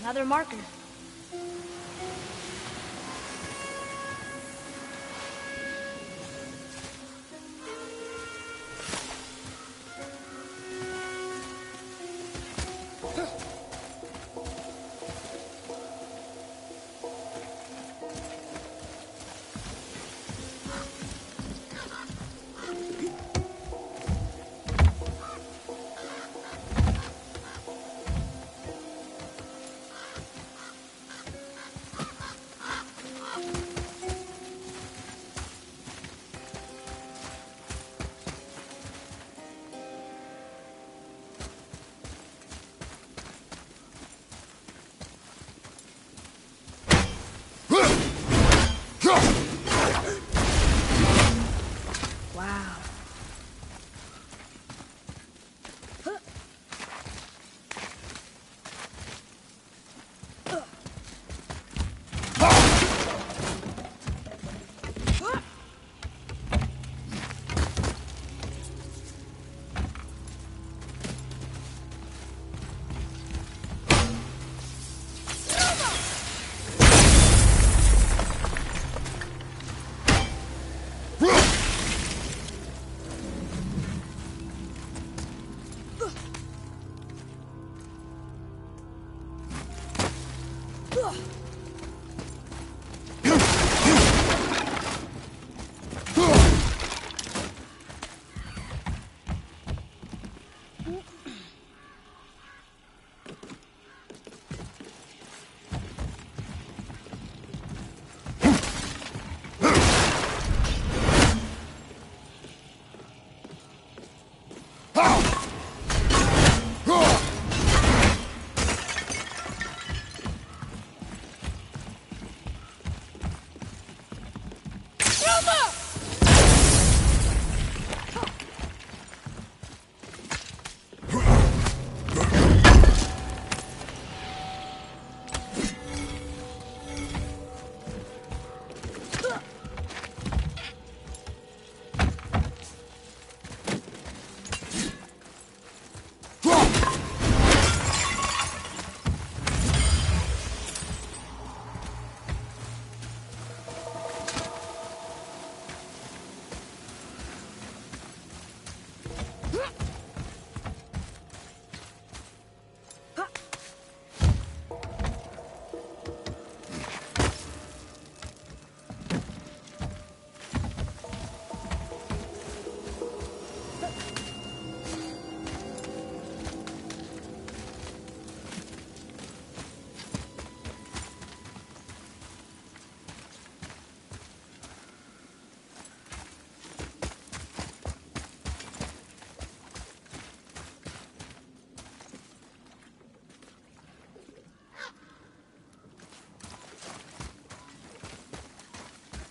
Another marker. Wow.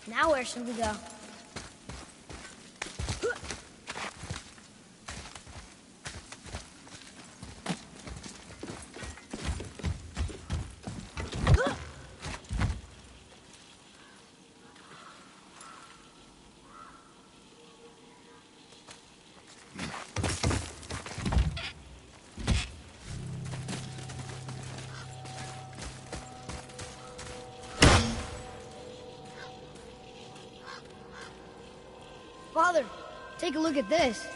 Now where should we go? Father, take a look at this.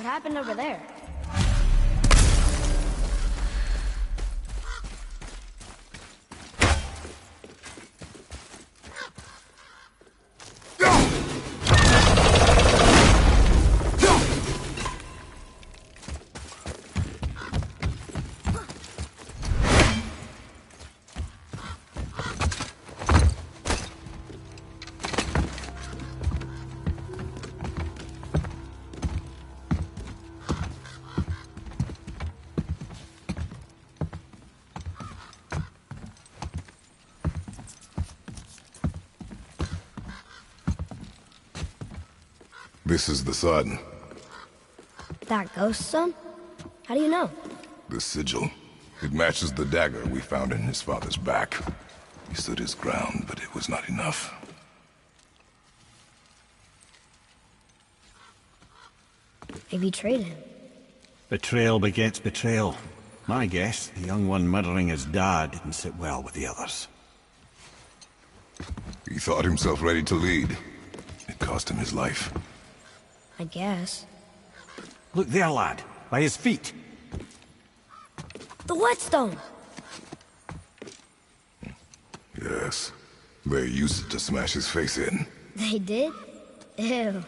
What happened over there? This is the sun. That ghost son? How do you know? The sigil. It matches the dagger we found in his father's back. He stood his ground, but it was not enough. They betrayed him. Betrayal begets betrayal. My guess, the young one murdering his dad didn't sit well with the others. He thought himself ready to lead. It cost him his life. I guess. Look there, lad. By his feet. The whetstone! Yes. They used it to smash his face in. They did? Ew.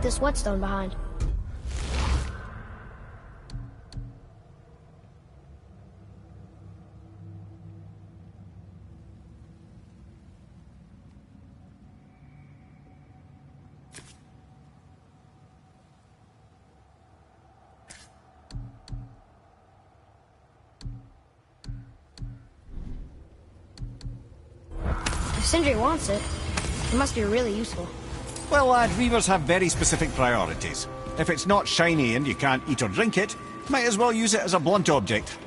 This whetstone behind. If Sindri wants it, it must be really useful. Well, lad, weavers have very specific priorities. If it's not shiny and you can't eat or drink it, might as well use it as a blunt object.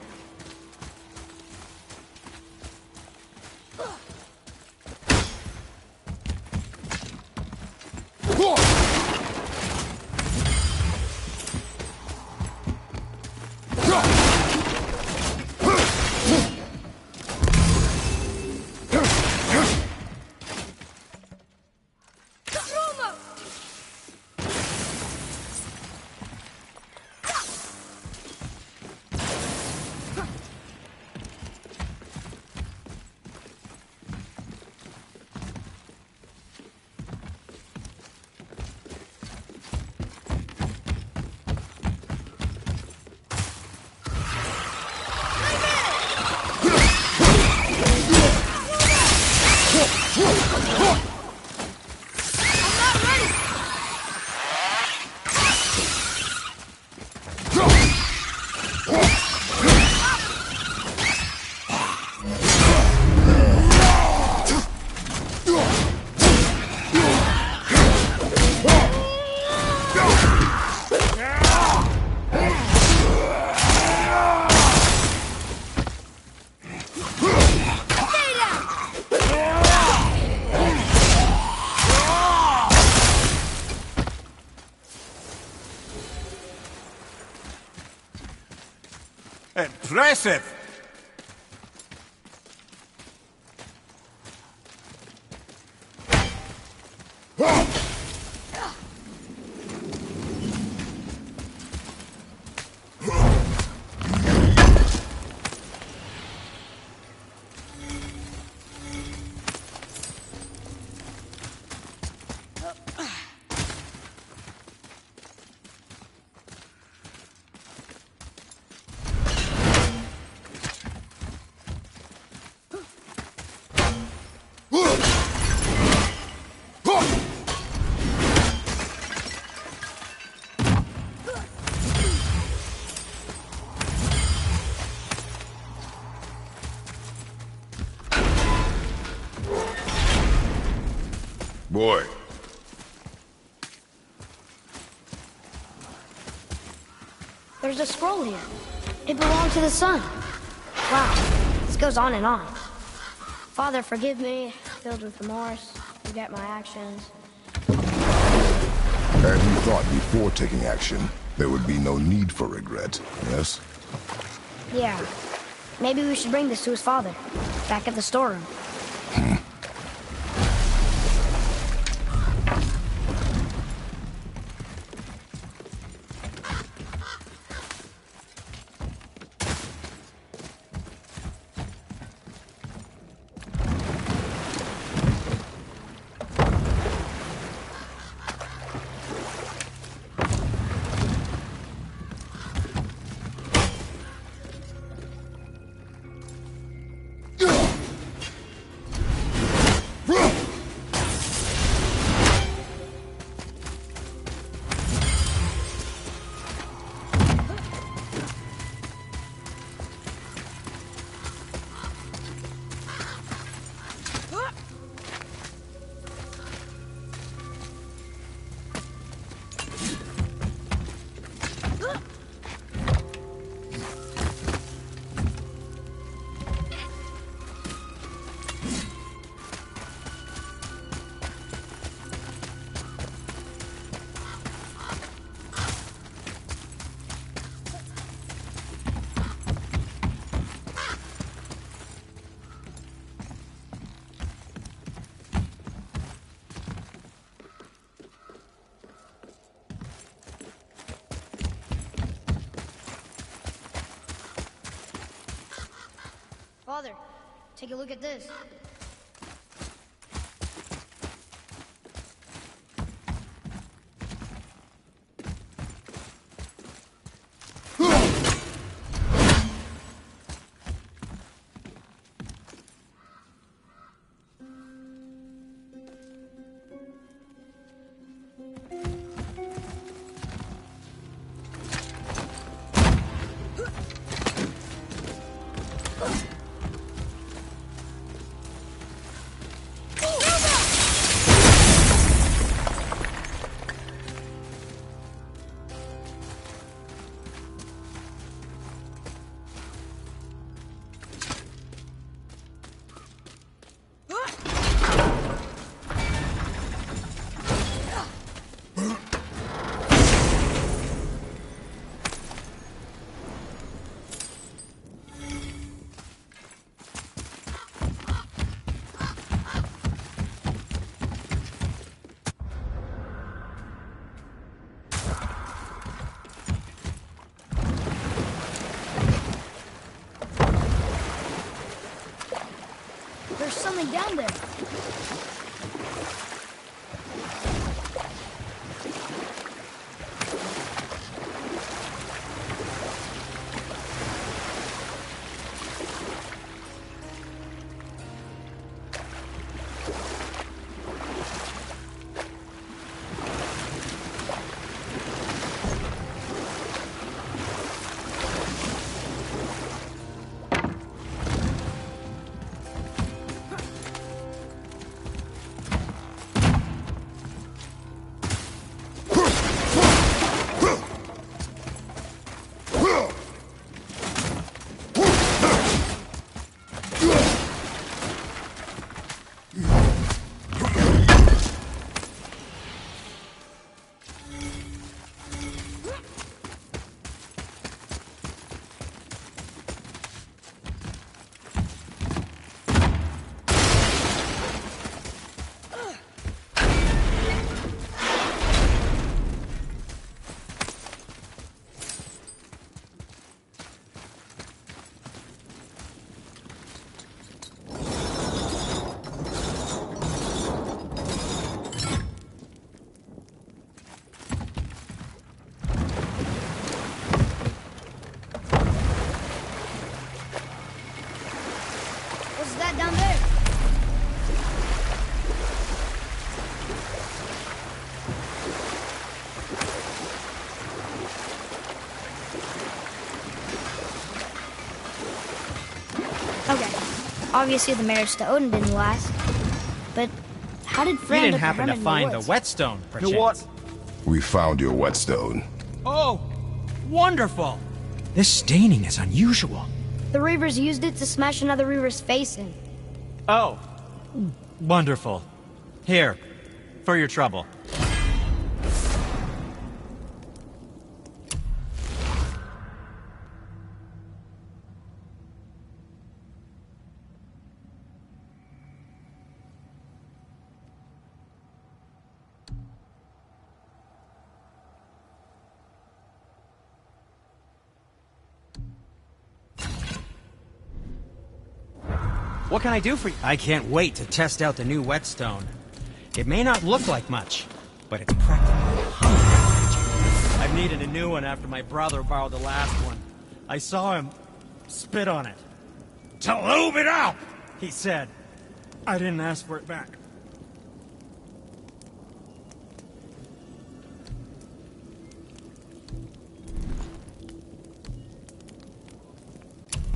Impressive! Boy. There's a scroll here. It belonged to the sun. Wow, this goes on and on. Father, forgive me, filled with remorse, forget my actions. And you thought before taking action, there would be no need for regret, yes? Yeah, maybe we should bring this to his father, back at the storeroom. Father, take a look at this. There's something down there. Obviously, the marriage to Odin didn't last. But how did You Fran didn't happen to find the woods? whetstone, perchance? You what? We found your whetstone. Oh, wonderful! This staining is unusual. The Reavers used it to smash another Reaver's face in. Oh, wonderful. Here, for your trouble. What can I do for you? I can't wait to test out the new whetstone. It may not look like much, but it's practically hungry. I've needed a new one after my brother borrowed the last one. I saw him spit on it. "To lube it up!" he said. I didn't ask for it back.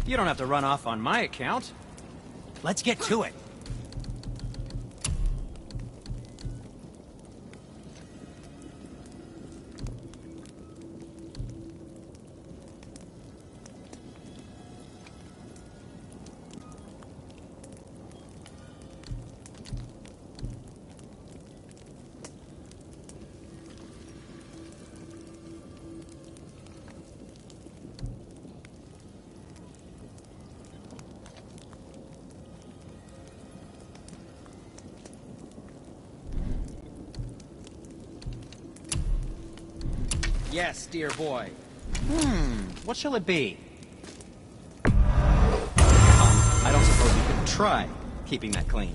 You don't have to run off on my account. Let's get to it. Yes, dear boy. What shall it be? I don't suppose you could try keeping that clean.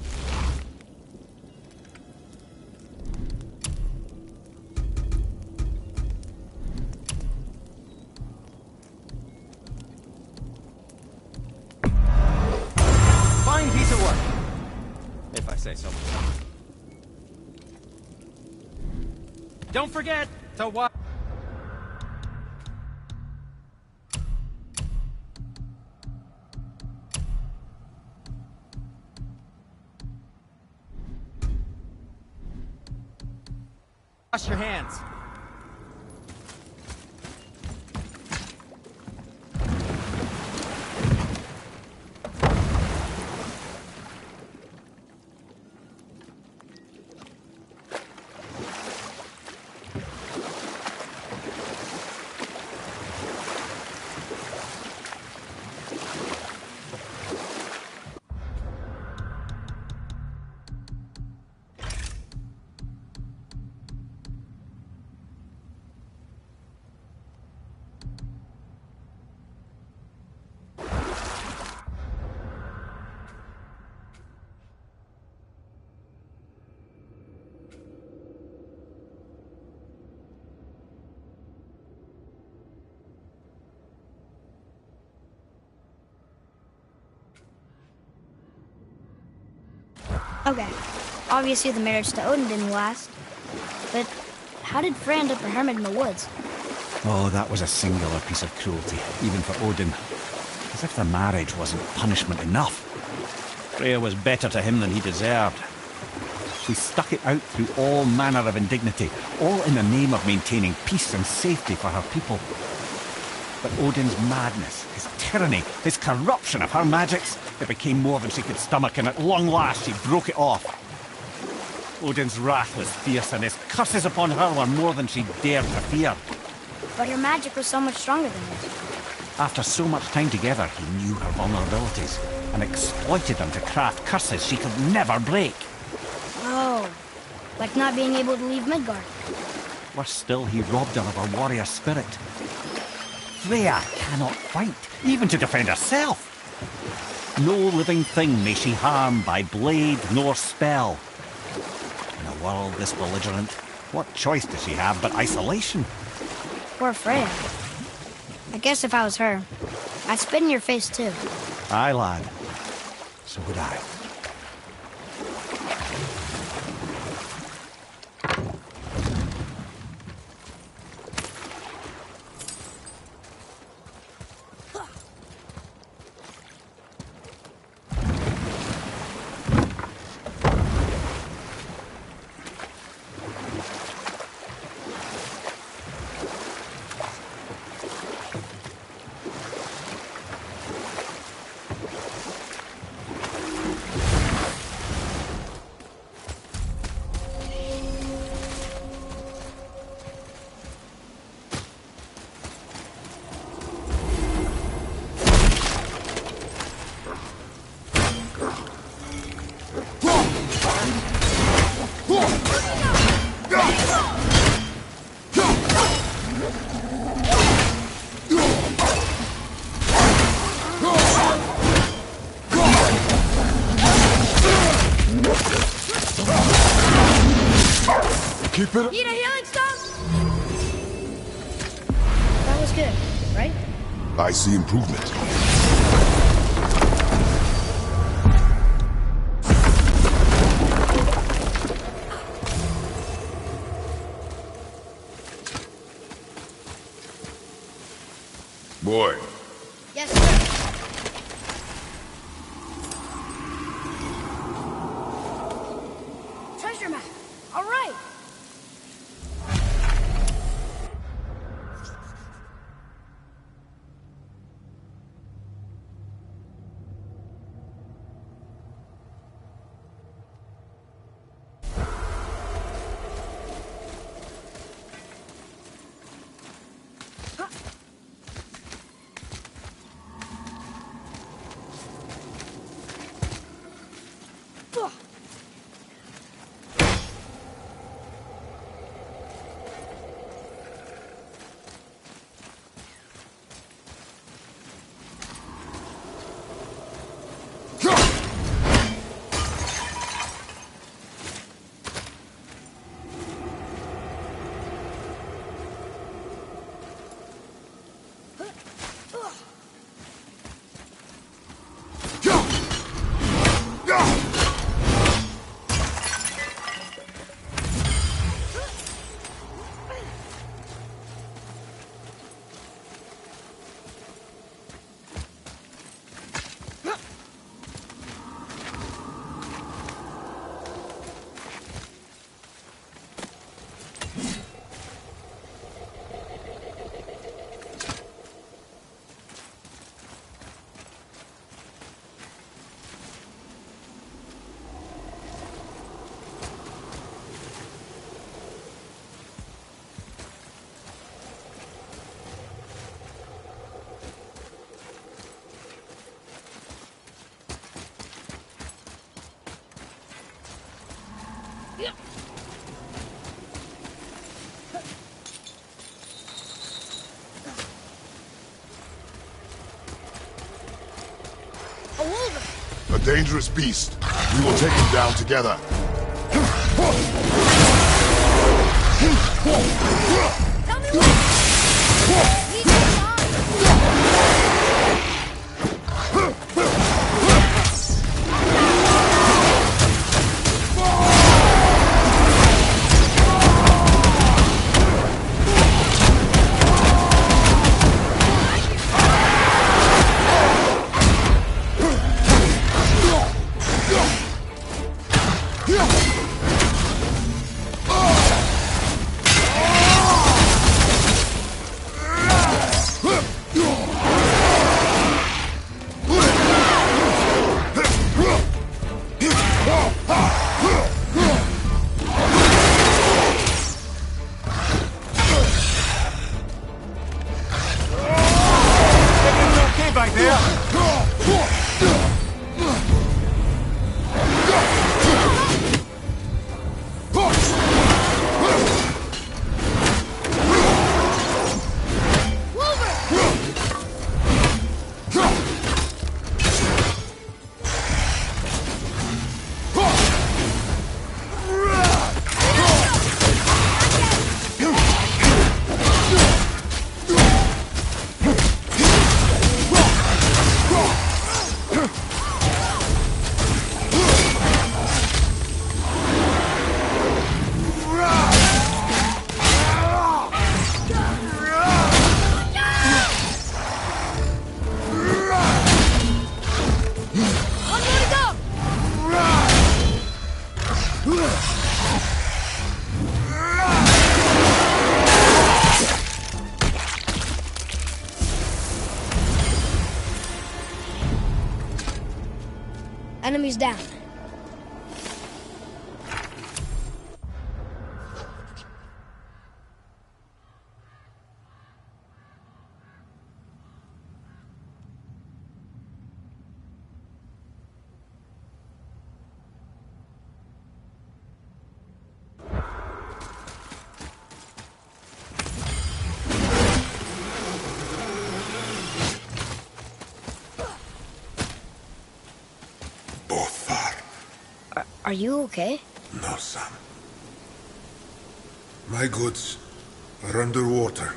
Fine piece of work, if I say so myself. Don't forget to watch. Wash your hands. Okay. Obviously, the marriage to Odin didn't last. But how did Frey end up a hermit in the woods? Oh, that was a singular piece of cruelty, even for Odin. As if the marriage wasn't punishment enough. Freya was better to him than he deserved. She stuck it out through all manner of indignity, all in the name of maintaining peace and safety for her people. But Odin's madness, his tyranny, his corruption of her magics, it became more than she could stomach, and at long last she broke it off. Odin's wrath was fierce, and his curses upon her were more than she dared to fear. But her magic was so much stronger than his. After so much time together, he knew her vulnerabilities, and exploited them to craft curses she could never break. Oh, like not being able to leave Midgard. Worse still, he robbed her of her warrior spirit. Freya cannot fight, even to defend herself. No living thing may she harm by blade nor spell. In a world this belligerent, what choice does she have but isolation? Poor Freya. I guess if I was her, I'd spit in your face too. Aye, lad. So would I. keep it. Need a healing stone? That was good, right? I see improvement. Boy. Yes, sir. Treasure map. All right. A dangerous beast. We will take him down together. Tell me what. Need to Enemies down. Bothar. Are you okay? No, son. My goods are underwater.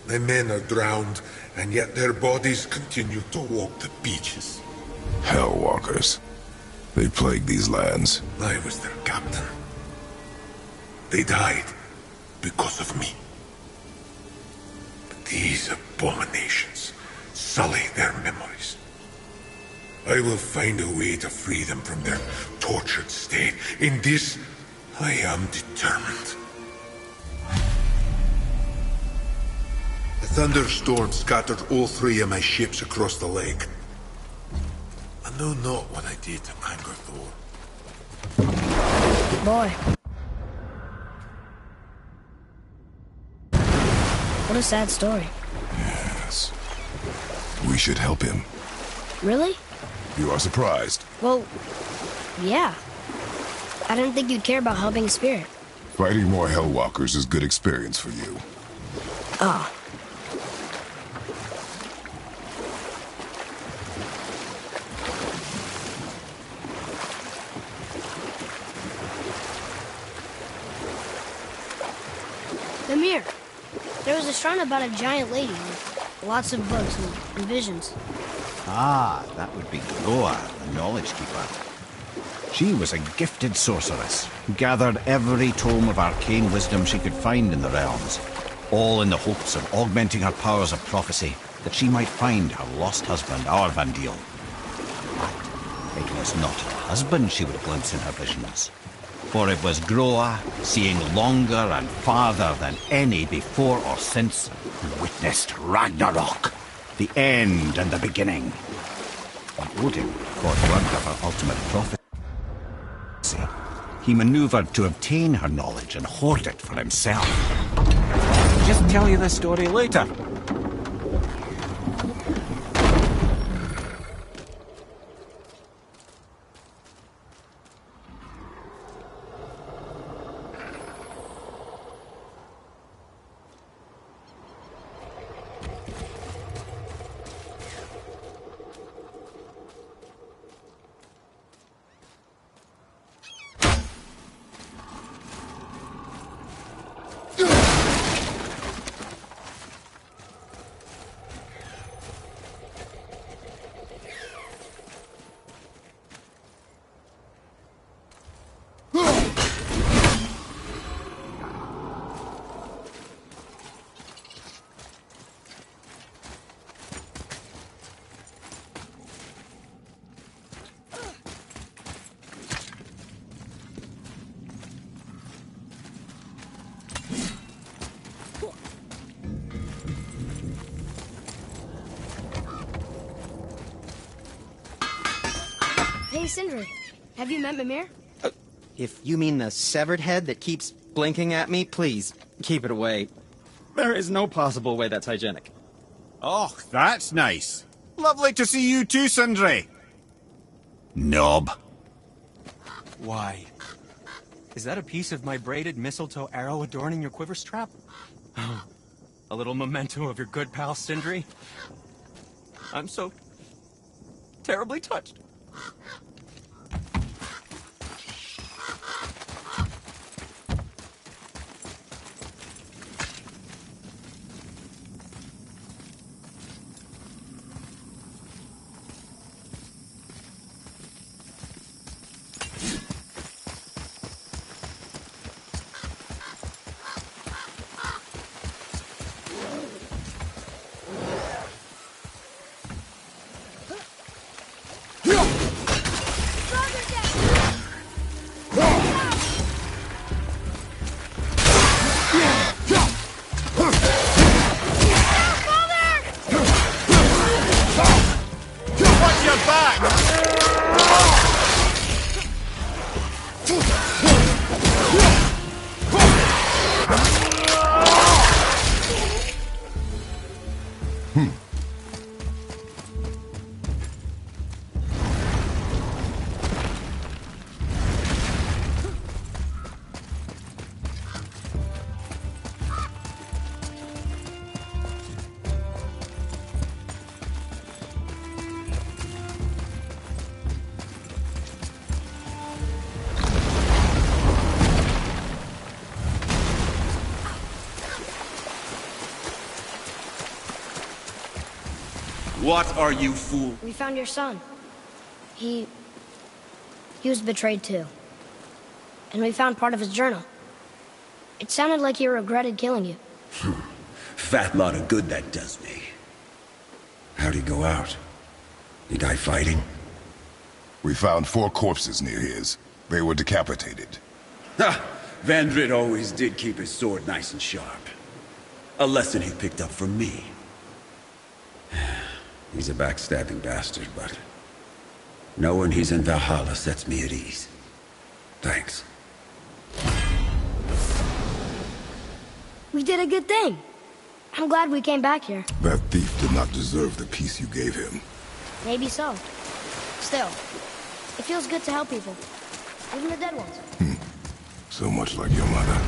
My men are drowned, and yet their bodies continue to walk the beaches. Hellwalkers. They plague these lands. I was their captain. They died because of me. But these abominations sully their memories. I will find a way to free them from their tortured state. In this, I am determined. A thunderstorm scattered all 3 of my ships across the lake. I know not what I did to anger Thor. Boy. What a sad story. Yes. We should help him. Really? You are surprised. Well, yeah. I didn't think you'd care about helping Spirit. Fighting more Hellwalkers is good experience for you. Ah. Mimir, there was a shrine about a giant lady with lots of books and visions. Ah, that would be Groa, the Knowledge Keeper. She was a gifted sorceress who gathered every tome of arcane wisdom she could find in the realms, all in the hopes of augmenting her powers of prophecy, that she might find her lost husband, Aurvandil. But it was not her husband she would glimpse in her visions, for it was Groa, seeing longer and farther than any before or since, who witnessed Ragnarok, the end and the beginning. When Odin caught word of her ultimate prophecy, he maneuvered to obtain her knowledge and hoard it for himself. I'll just tell you this story later. Hey, Sindri, have you met Mimir? If you mean the severed head that keeps blinking at me, please, keep it away. There is no possible way that's hygienic. Oh, that's nice. Lovely to see you too, Sindri. Knob. Why? Is that a piece of my braided mistletoe arrow adorning your quiver strap? Oh, a little memento of your good pal, Sindri? I'm so terribly touched. What are you, fool? We found your son. He was betrayed too. And we found part of his journal. It sounded like he regretted killing you. Fat lot of good that does me. How'd he go out? He die fighting? We found 4 corpses near his. They were decapitated. Ha! Vandrit always did keep his sword nice and sharp. A lesson he picked up from me. He's a backstabbing bastard, but knowing he's in Valhalla sets me at ease. Thanks. We did a good thing. I'm glad we came back here. That thief did not deserve the peace you gave him. Maybe so. Still, it feels good to help people. Even the dead ones. So much like your mother.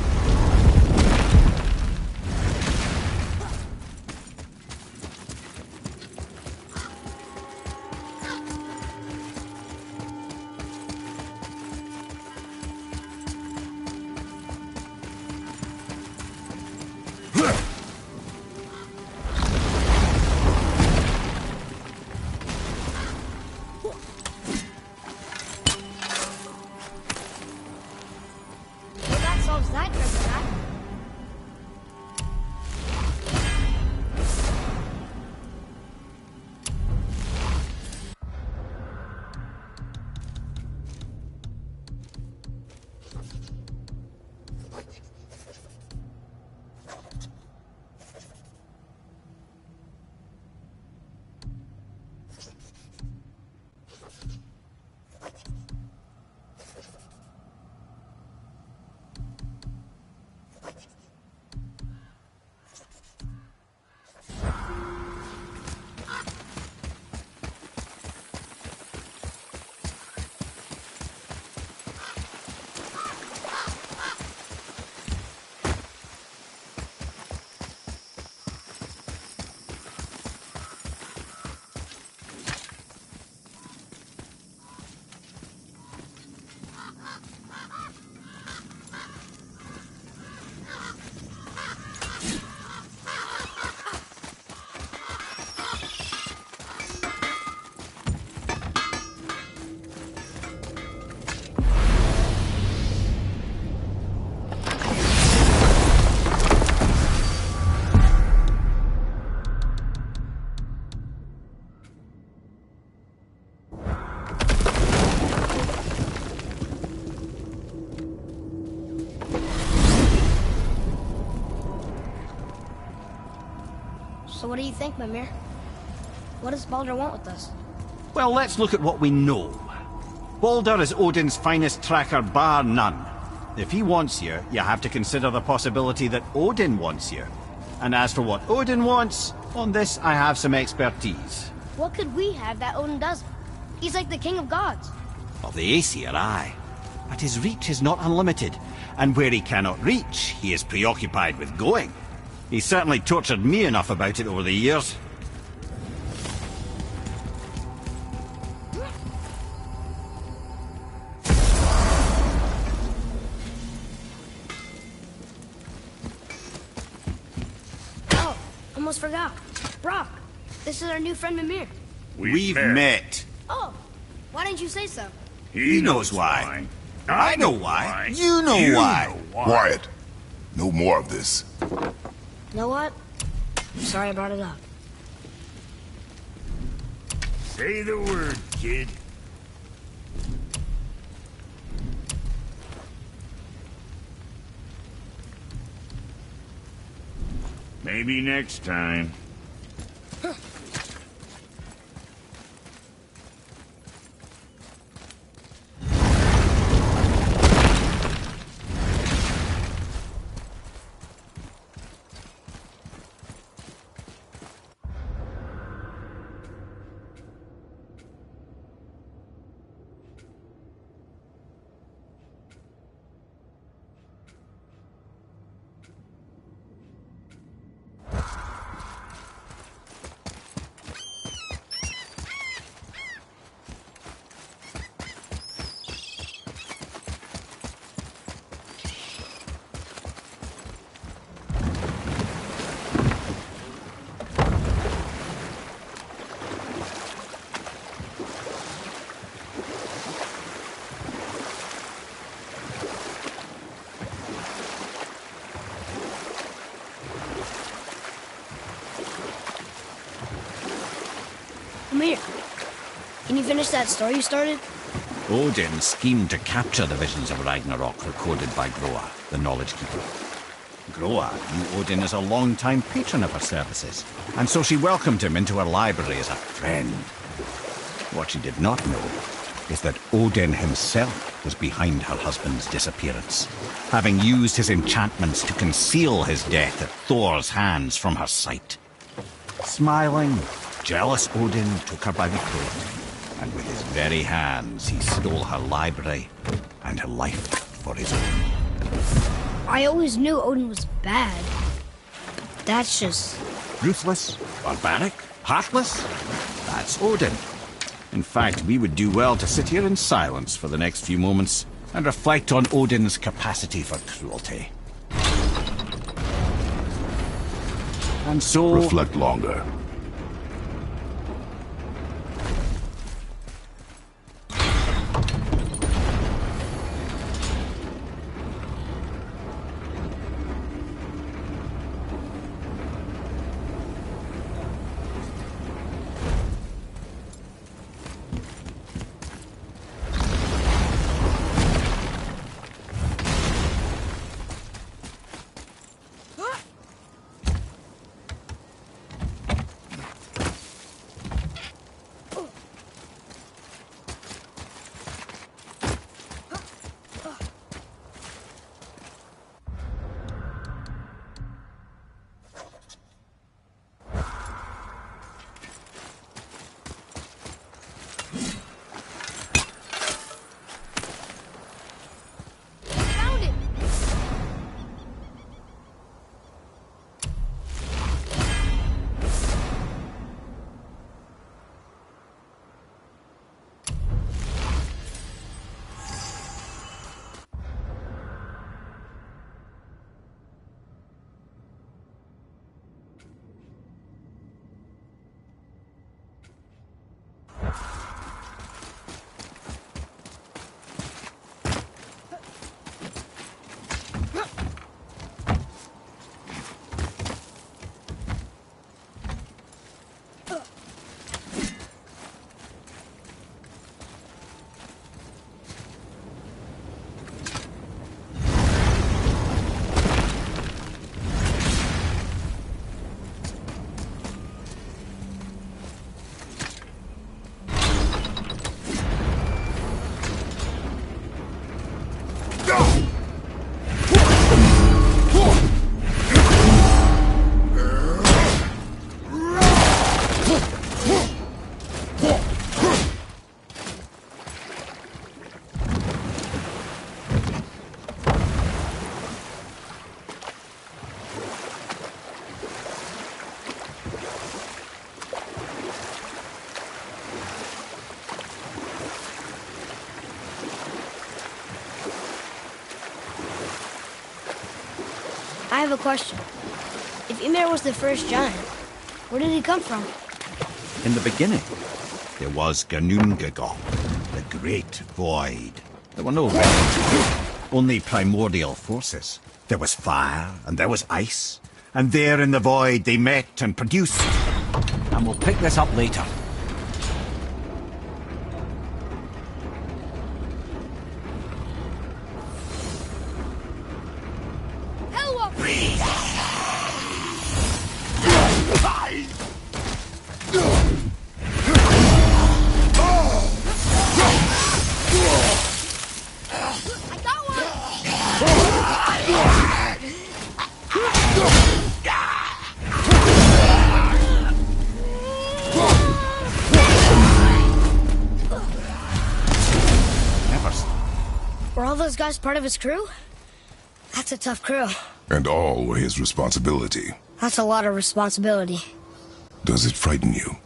Well, that solves that treasure map. So what do you think, Mimir? What does Baldur want with us? Well, let's look at what we know. Baldur is Odin's finest tracker bar none. If he wants you, you have to consider the possibility that Odin wants you. And as for what Odin wants, on this I have some expertise. What could we have that Odin doesn't? He's like the king of gods. Of the Aesir, aye. But his reach is not unlimited, and where he cannot reach, he is preoccupied with going. He's certainly tortured me enough about it over the years. Oh, almost forgot. Brock, this is our new friend Mimir. We've met. Oh, why didn't you say so? He knows why. I know why. You know why. Quiet. No more of this. You know what? I'm sorry I brought it up. Say the word, kid. Maybe next time. finish that story you started? Odin schemed to capture the visions of Ragnarok recorded by Groa, the Knowledge Keeper. Groa knew Odin as a long-time patron of her services, and so she welcomed him into her library as a friend. What she did not know is that Odin himself was behind her husband's disappearance, having used his enchantments to conceal his death at Thor's hands from her sight. Smiling, jealous Odin took her by the throat, and with his very hands he stole her library and her life for his own. I always knew Odin was bad. That's just... Ruthless, barbaric, heartless? That's Odin. In fact, we would do well to sit here in silence for the next few moments and reflect on Odin's capacity for cruelty. And so... Reflect longer. I have a question. If Ymir was the first giant, where did he come from? In the beginning, there was Ginnungagap, the Great Void. There were no remnants, only primordial forces. There was fire, and there was ice. And there in the void they met and produced. And we'll pick this up later. Were all those guys part of his crew? That's a tough crew. And all were his responsibility. That's a lot of responsibility. Does it frighten you?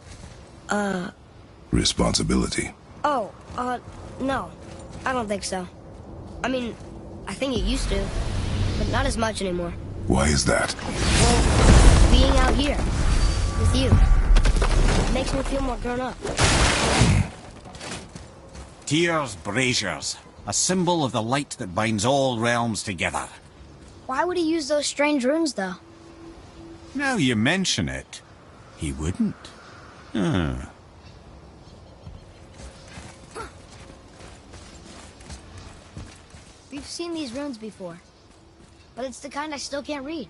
Responsibility. Oh, no. I don't think so. I mean, I think it used to, but not as much anymore. Why is that? Well, being out here, with you, it makes me feel more grown up. Tyr's braziers, a symbol of the light that binds all realms together. Why would he use those strange runes, though? Now you mention it, he wouldn't. We've seen these runes before, but it's the kind I still can't read.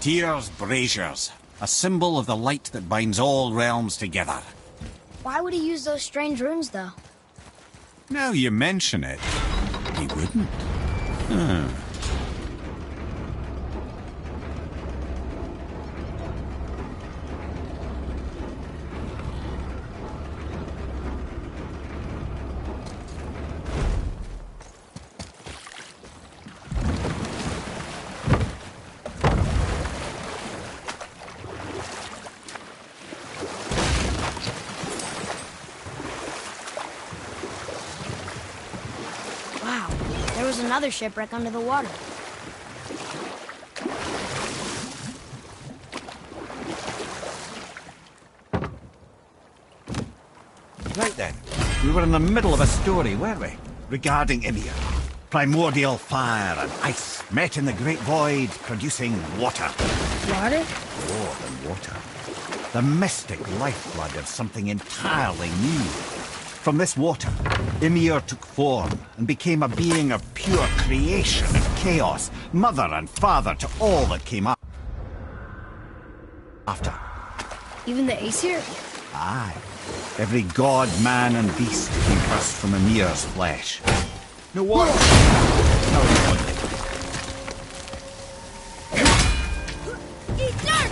Tyr's braziers, a symbol of the light that binds all realms together. Why would he use those strange runes, though? Now you mention it, he wouldn't. Wow, there was another shipwreck under the water. Right then, we were in the middle of a story, weren't we? Regarding Ymir. Primordial fire and ice met in the great void, producing water. Water? More than water. The mystic lifeblood of something entirely new. From this water, Ymir took form and became a being of pure creation and chaos, mother and father to all that came up after. Even the Aesir? Aye. Every god, man, and beast came first from Ymir's flesh. No water. No water. Eat dirt!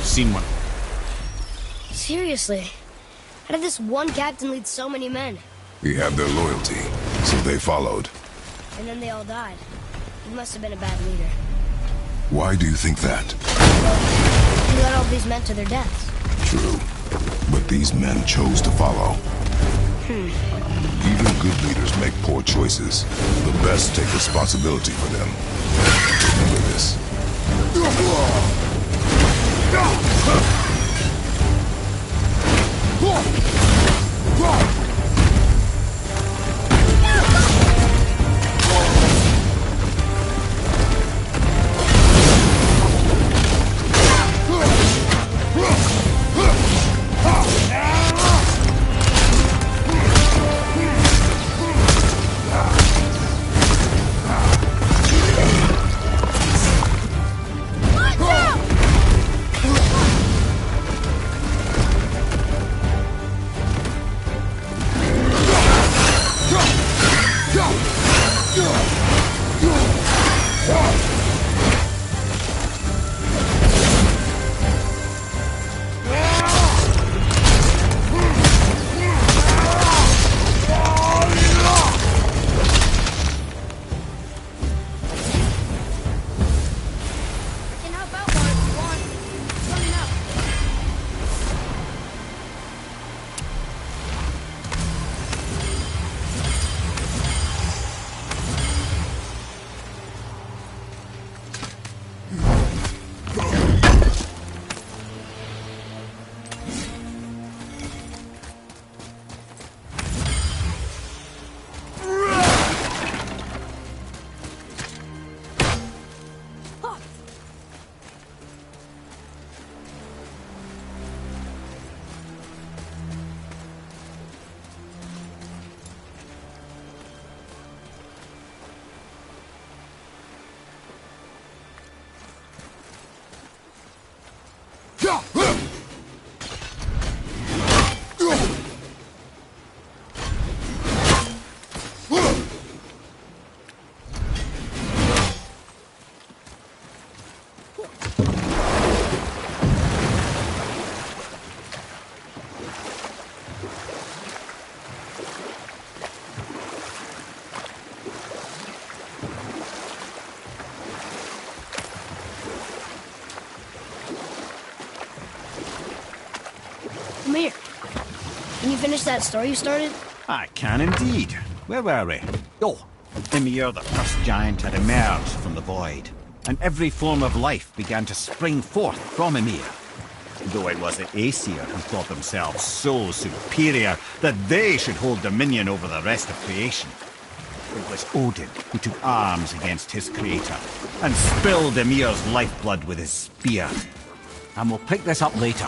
Seen one. Seriously, how did this one captain lead so many men? He had their loyalty, so they followed. And then they all died. He must have been a bad leader. Why do you think that? He led all these men to their deaths. True. But these men chose to follow. Even good leaders make poor choices. The best take responsibility for them. Remember this. Amir, can you finish that story you started? I can indeed. Where were we? Oh, Ymir, the first giant, had emerged from the void, and every form of life began to spring forth from Ymir. Though it was the Aesir who thought themselves so superior that they should hold dominion over the rest of creation. It was Odin who took arms against his creator and spilled Ymir's lifeblood with his spear. And we'll pick this up later.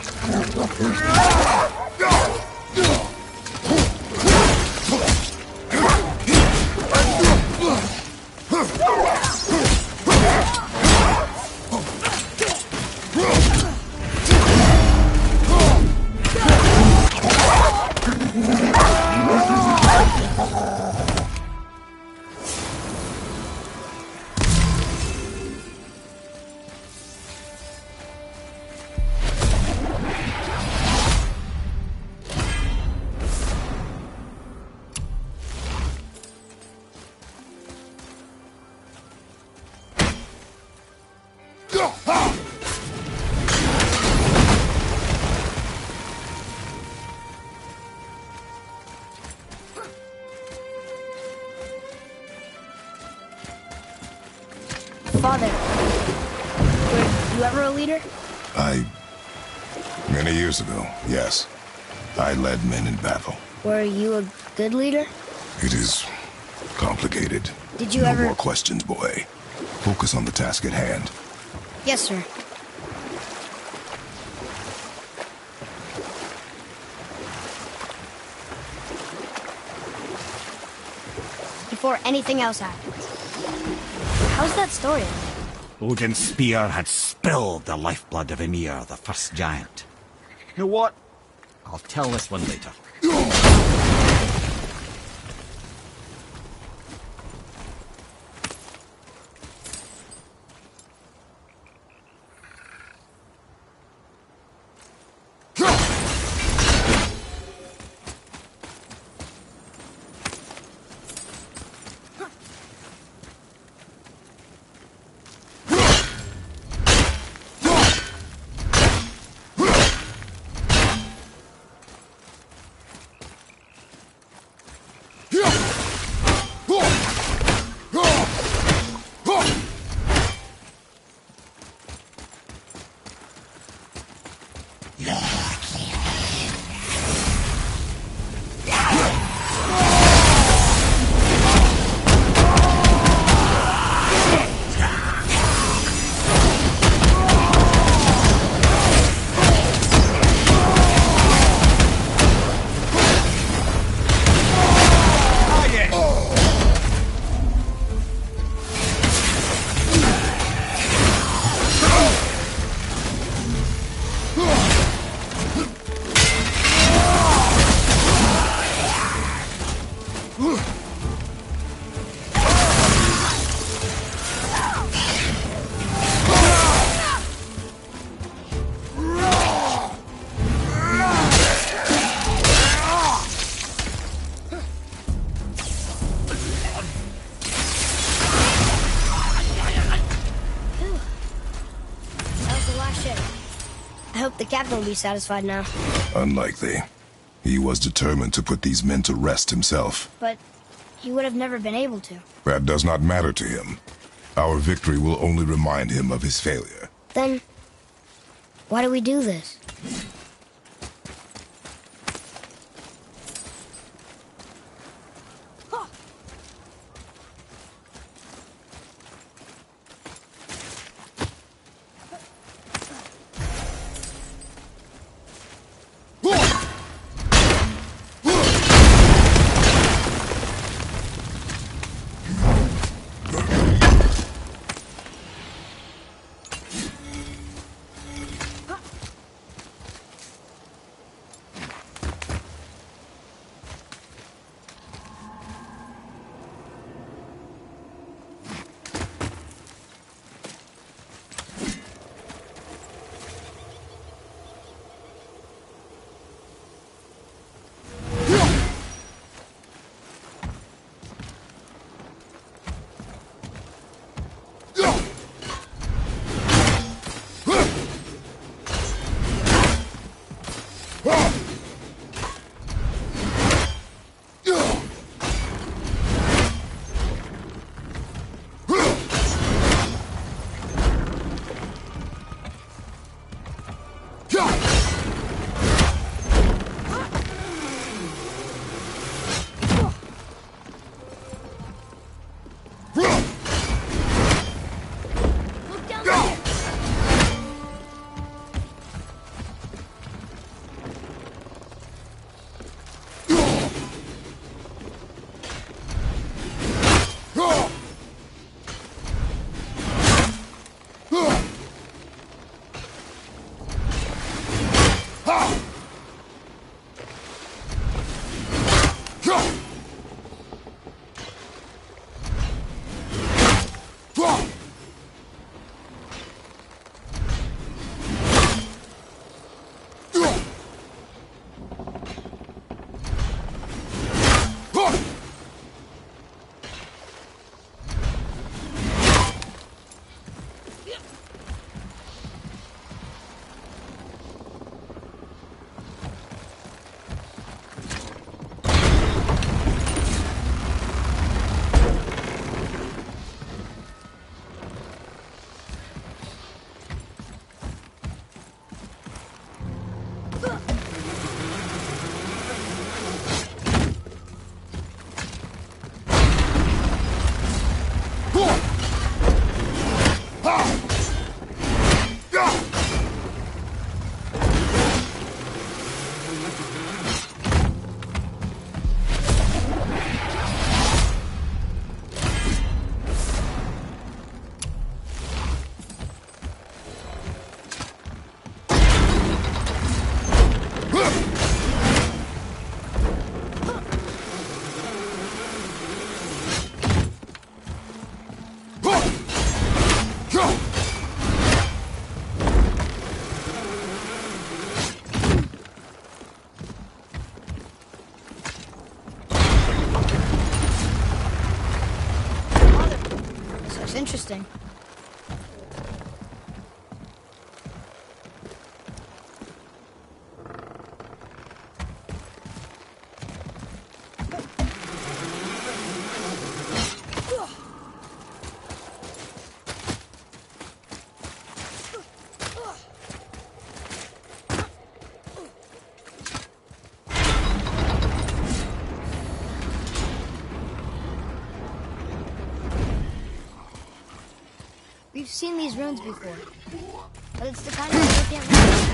Father, were you ever a leader? Many years ago, yes. I led men in battle. Were you a good leader? It is complicated. Did you No ever... more questions, boy. Focus on the task at hand. Yes, sir. Before anything else happens. How's that story? Odin's spear had spilled the lifeblood of Ymir, the first giant. You know what? I'll tell this one later. I hope the captain will be satisfied now. Unlikely. He was determined to put these men to rest himself. But he would have never been able to. That does not matter to him. Our victory will only remind him of his failure. Then, why do we do this? Interesting. We've seen these runes before, but it's the kind of thing we can't read.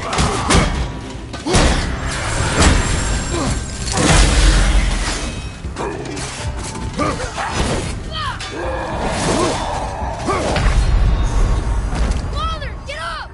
Father, get up!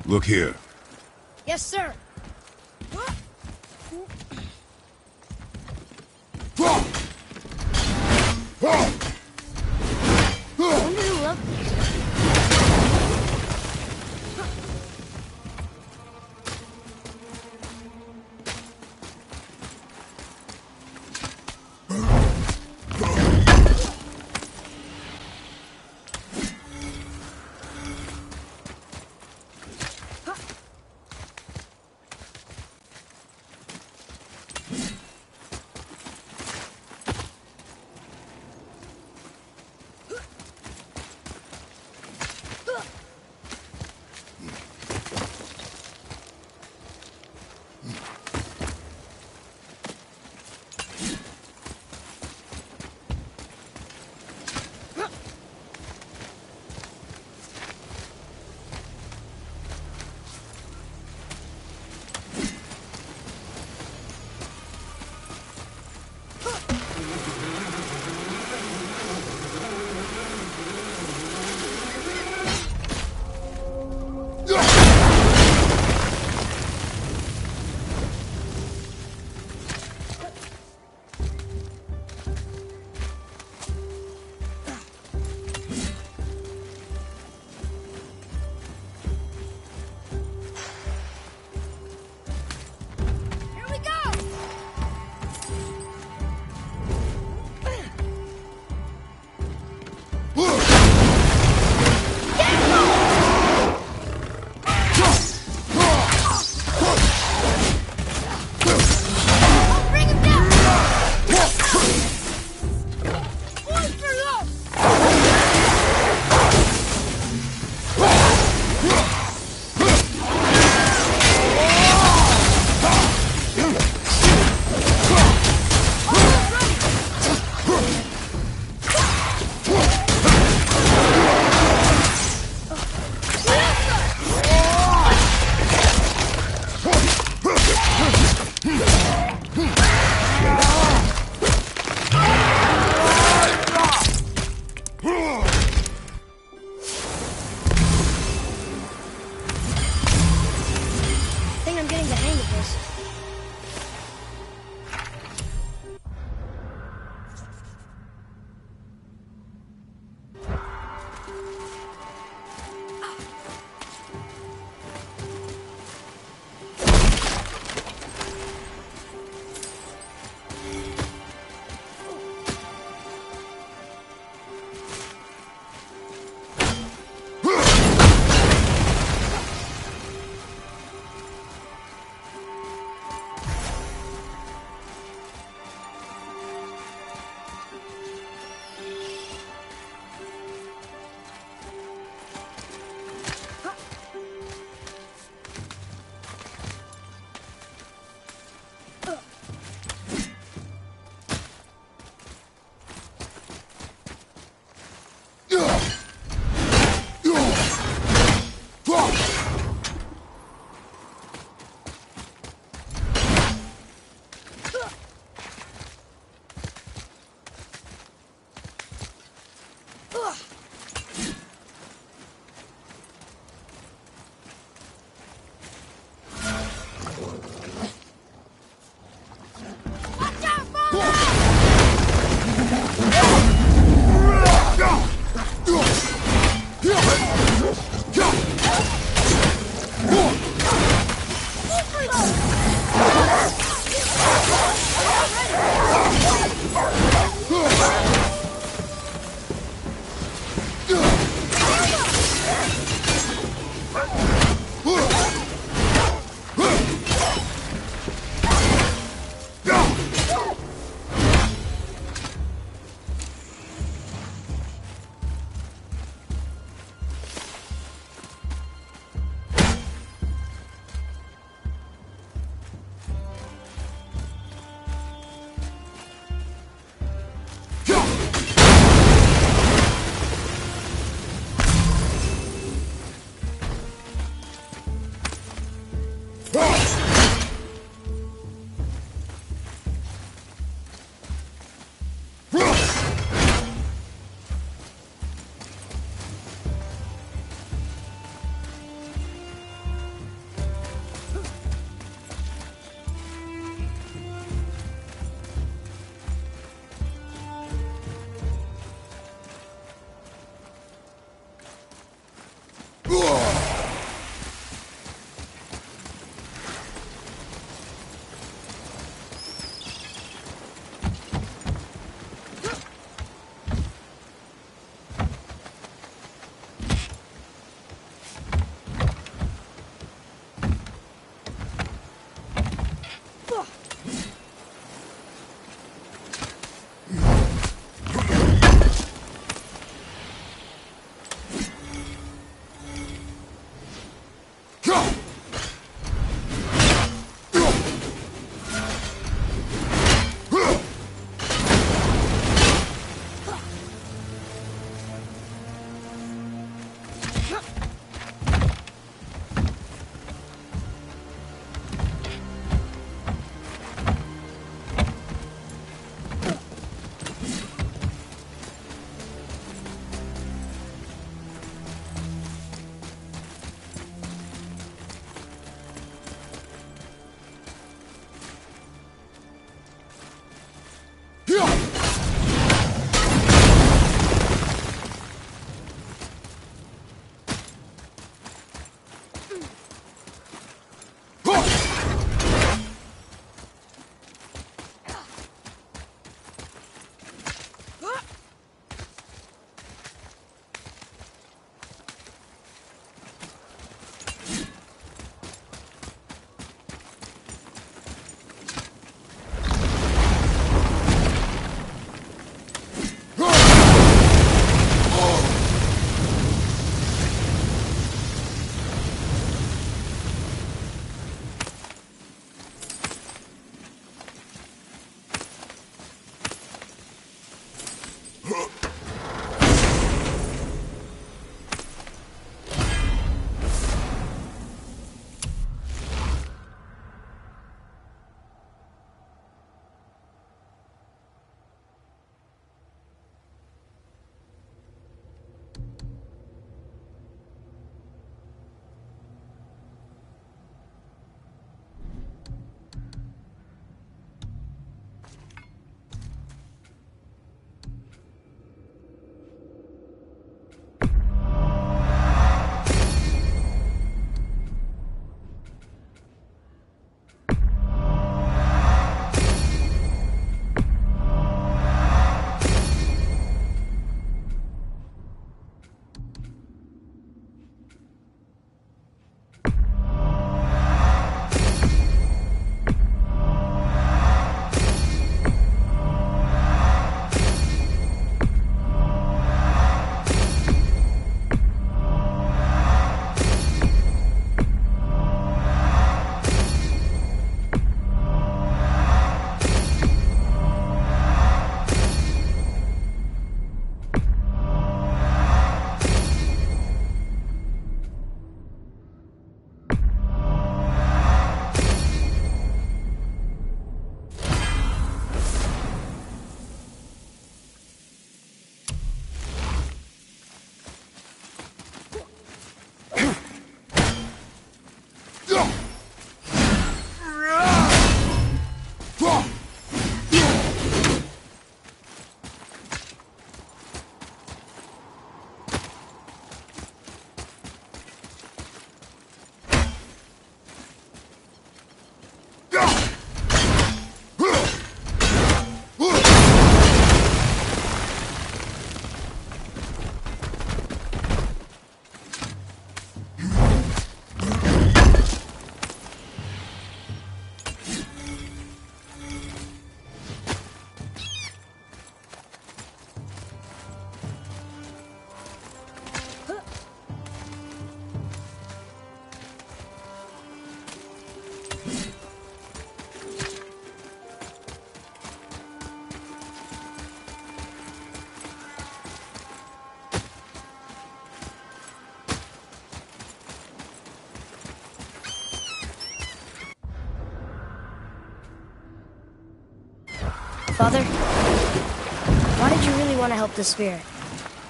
Look here. Yes, sir. When did it look? Father, why did you really want to help the spirit?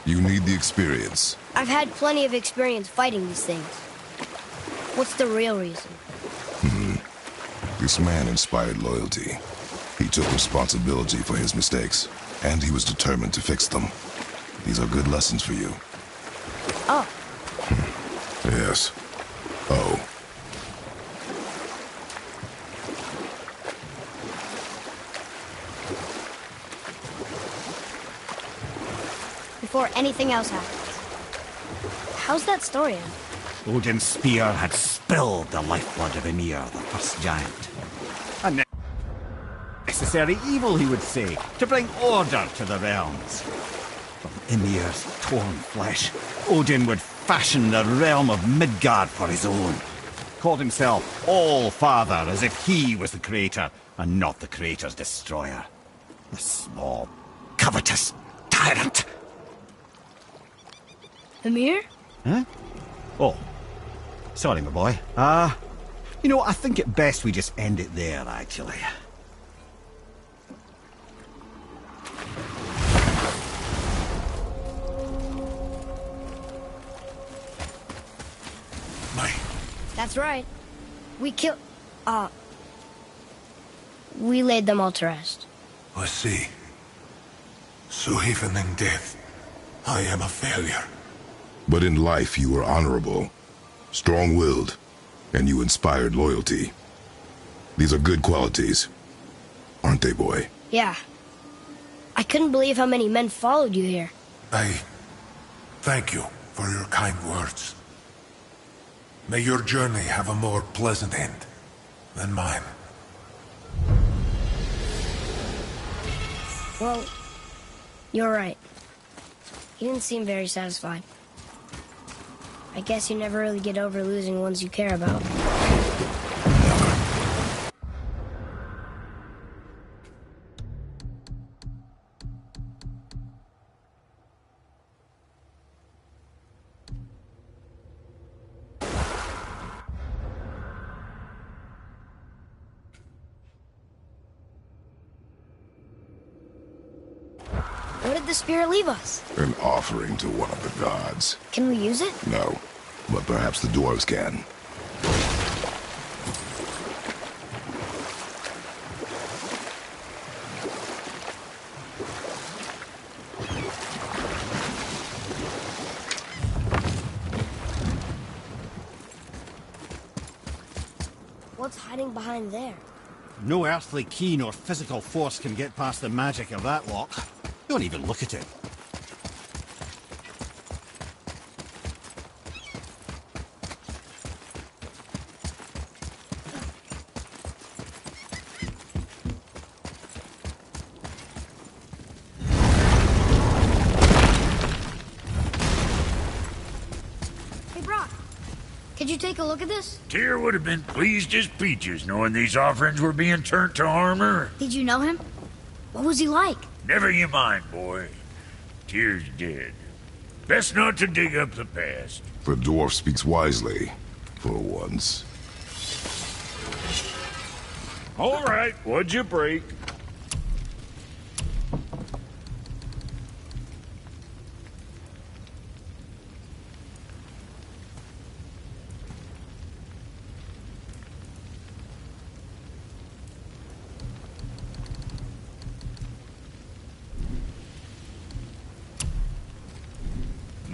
You need the experience. I've had plenty of experience fighting these things. What's the real reason? This man inspired loyalty. He took responsibility for his mistakes, and he was determined to fix them. These are good lessons for you. Oh, Yes. Oh. before anything else happens. How's that story end? Odin's spear had spilled the lifeblood of Ymir, the first giant. A necessary evil, he would say, to bring order to the realms. From Ymir's torn flesh, Odin would fashion the realm of Midgard for his own. Called himself All-Father, as if he was the creator, and not the creator's destroyer. The small, covetous tyrant! Ymir? Huh? Oh. Sorry, my boy. You know, I think it best we just end it there, actually. That's right. We laid them all to rest. I see. So even in death, I am a failure. But in life you were honorable, strong-willed, and you inspired loyalty. These are good qualities, aren't they, boy? Yeah. I couldn't believe how many men followed you here. I thank you for your kind words. May your journey have a more pleasant end than mine. Well, you're right. You didn't seem very satisfied. I guess you never really get over losing ones you care about. What did the spirit leave us? An offering to one of the gods. Can we use it? No, but perhaps the dwarves can. What's hiding behind there? No earthly key nor physical force can get past the magic of that lock. Don't even look at it. Hey, Brock. Could you take a look at this? Tyr would have been pleased as peaches knowing these offerings were being turned to armor. Did you know him? What was he like? Never you mind, boy. Tyr's dead. Best not to dig up the past. The dwarf speaks wisely, for once. All right, what'd you break?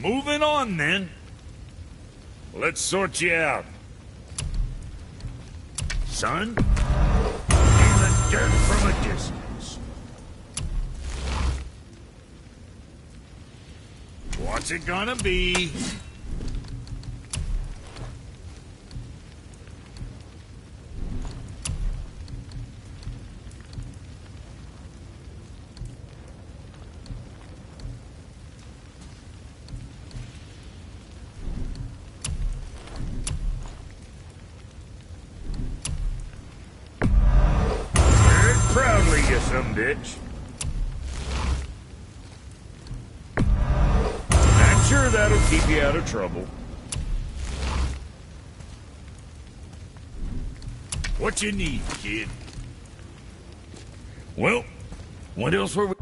Moving on, then. Let's sort you out. Son, feel the dirt from a distance. What's it gonna be? Proudly, you some bitch. I'm sure that'll keep you out of trouble. What you need, kid? Well, What else were we...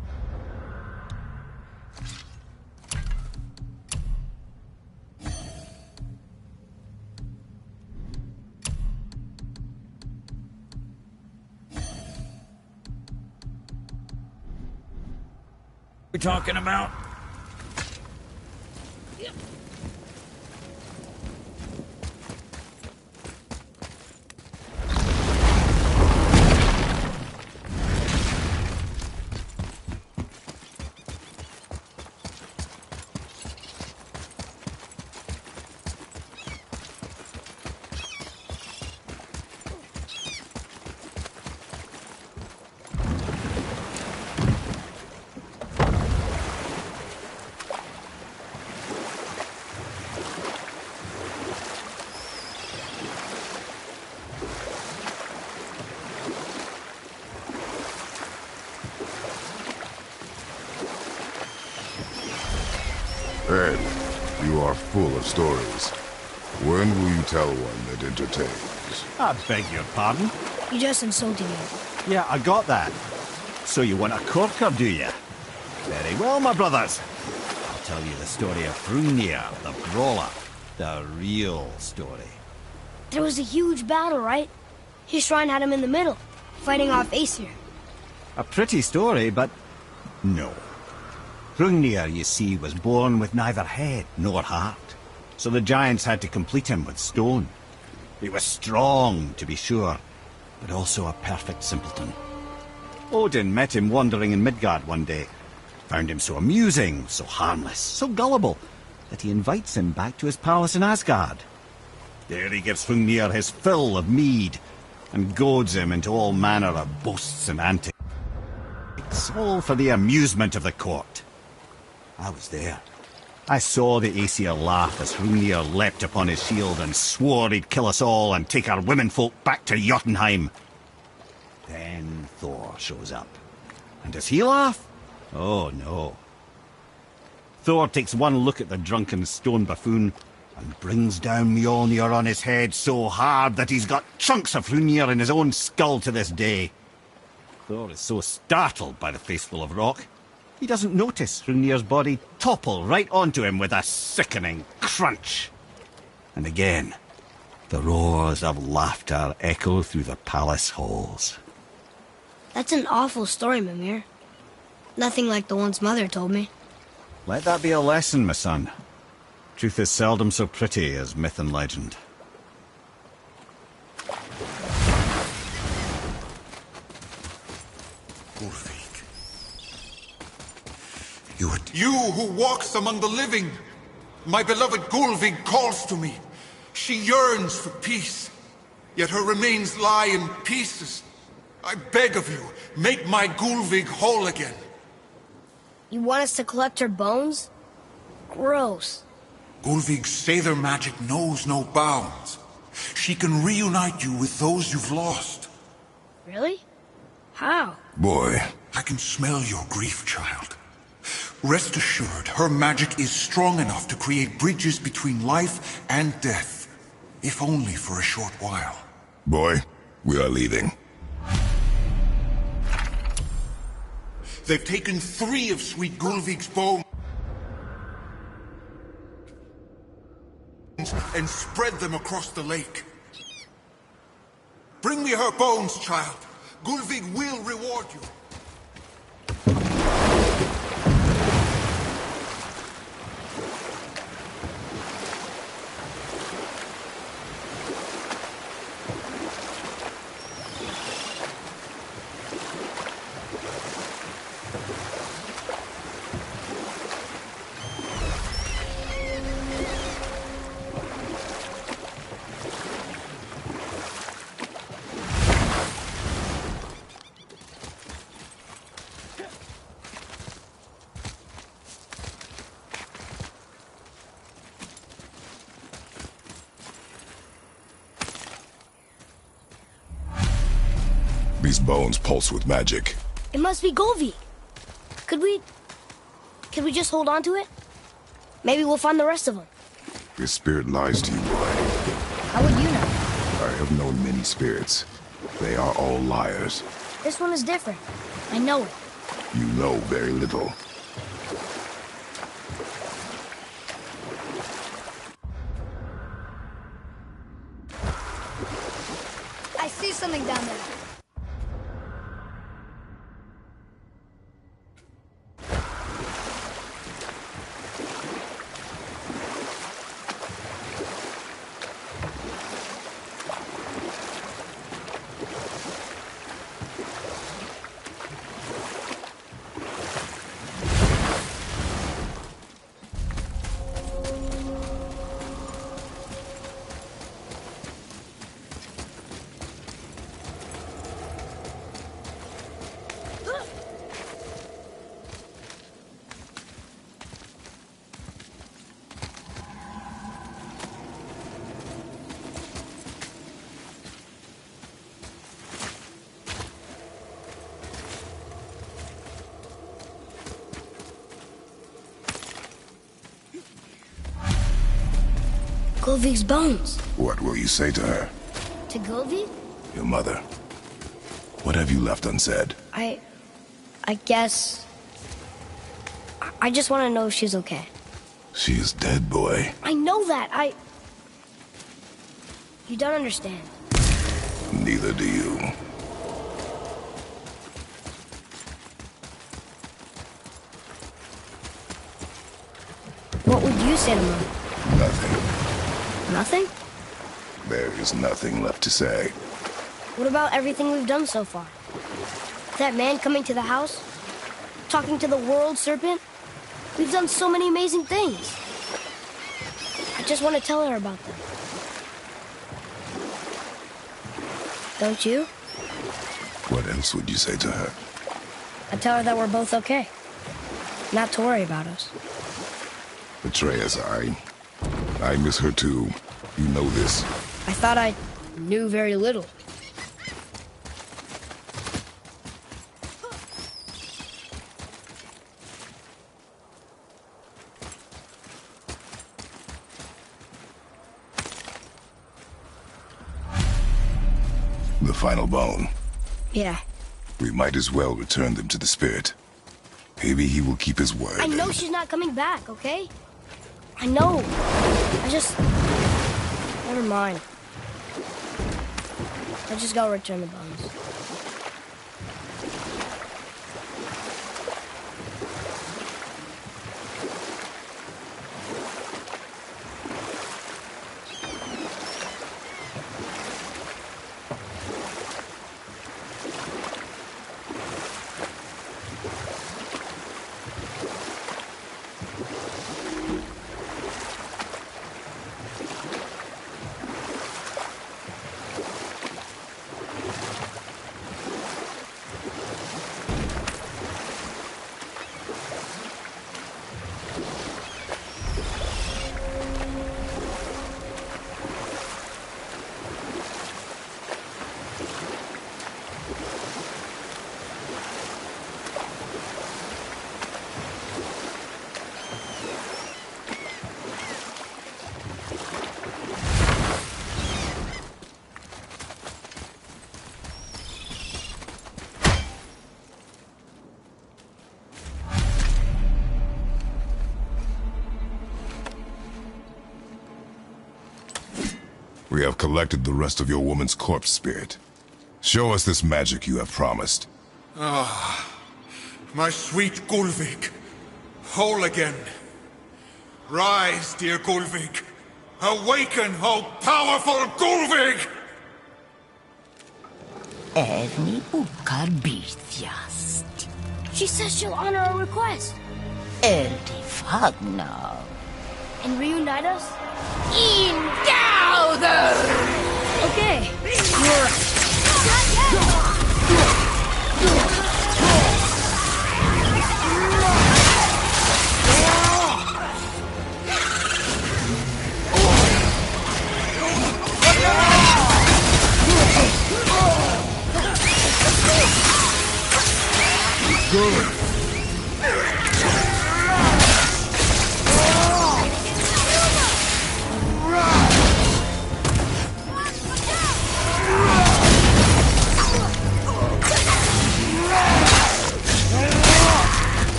talking about? Ed, you are full of stories. When will you tell one that entertains? I beg your pardon? You just insulted me. Yeah, I got that. So you want a corker, do you? Very well, my brothers. I'll tell you the story of Hrungnir, the brawler. The real story. There was a huge battle, right? His shrine had him in the middle, fighting off Aesir. A pretty story, but no. Hrungnir, you see, was born with neither head nor heart, so the giants had to complete him with stone. He was strong, to be sure, but also a perfect simpleton. Odin met him wandering in Midgard one day, found him so amusing, so harmless, so gullible, that he invites him back to his palace in Asgard. There he gives Hrungnir his fill of mead, and goads him into all manner of boasts and antics, all for the amusement of the court. I was there. I saw the Aesir laugh as Hrungnir leapt upon his shield and swore he'd kill us all and take our womenfolk back to Jotunheim. Then Thor shows up. And does he laugh? Oh, no. Thor takes one look at the drunken stone buffoon and brings down Mjolnir on his head so hard that he's got chunks of Hrungnir in his own skull to this day. Thor is so startled by the faceful of rock, he doesn't notice Hrungnir's body topple right onto him with a sickening crunch. And again, the roars of laughter echo through the palace halls. That's an awful story, Mimir. Nothing like the ones Mother told me. Let that be a lesson, my son. Truth is seldom so pretty as myth and legend. Ulfik. You who walks among the living. My beloved Gulvig calls to me. She yearns for peace, yet her remains lie in pieces. I beg of you, make my Gulvig whole again. You want us to collect her bones? Gross. Gulvig's Sather magic knows no bounds. She can reunite you with those you've lost. Really? How? Boy. I can smell your grief, child. Rest assured, her magic is strong enough to create bridges between life and death, if only for a short while. Boy, we are leaving. They've taken 3 of sweet Gulvig's bones and spread them across the lake. Bring me her bones, child. Gulvig will reward you. These bones pulse with magic. It must be Golvi. Could we just hold on to it? Maybe we'll find the rest of them. Your spirit lies to you, boy. How would you know? I have known many spirits. They are all liars. This one is different. I know it. You know very little. I see something down there. Gulvig's bones. What will you say to her? To Gulvig? Your mother. What have you left unsaid? I guess... I just want to know if she's okay. She is dead, boy. I know that, You don't understand. Neither do you. What would you say to Mom? Nothing. Nothing? There is nothing left to say. What about everything we've done so far? That man coming to the house? Talking to the world serpent? We've done so many amazing things. I just want to tell her about them. Don't you? What else would you say to her? I'd tell her that we're both okay. Not to worry about us. Atreus, I miss her too. You know this. I thought I knew very little. The final bone. Yeah. We might as well return them to the spirit. Maybe he will keep his word. I know she's not coming back, okay? I know. I just... Never mind. I just gotta return the bones. We have collected the rest of your woman's corpse spirit. Show us this magic you have promised. My sweet Gulvig, whole again. Rise, dear Gulvig. Awaken, O powerful Gulvig! Erni ukar bitjast. She says she'll honor our request. Erdi fagna. And reunite us? Indauder! Okay. You're... Not yet!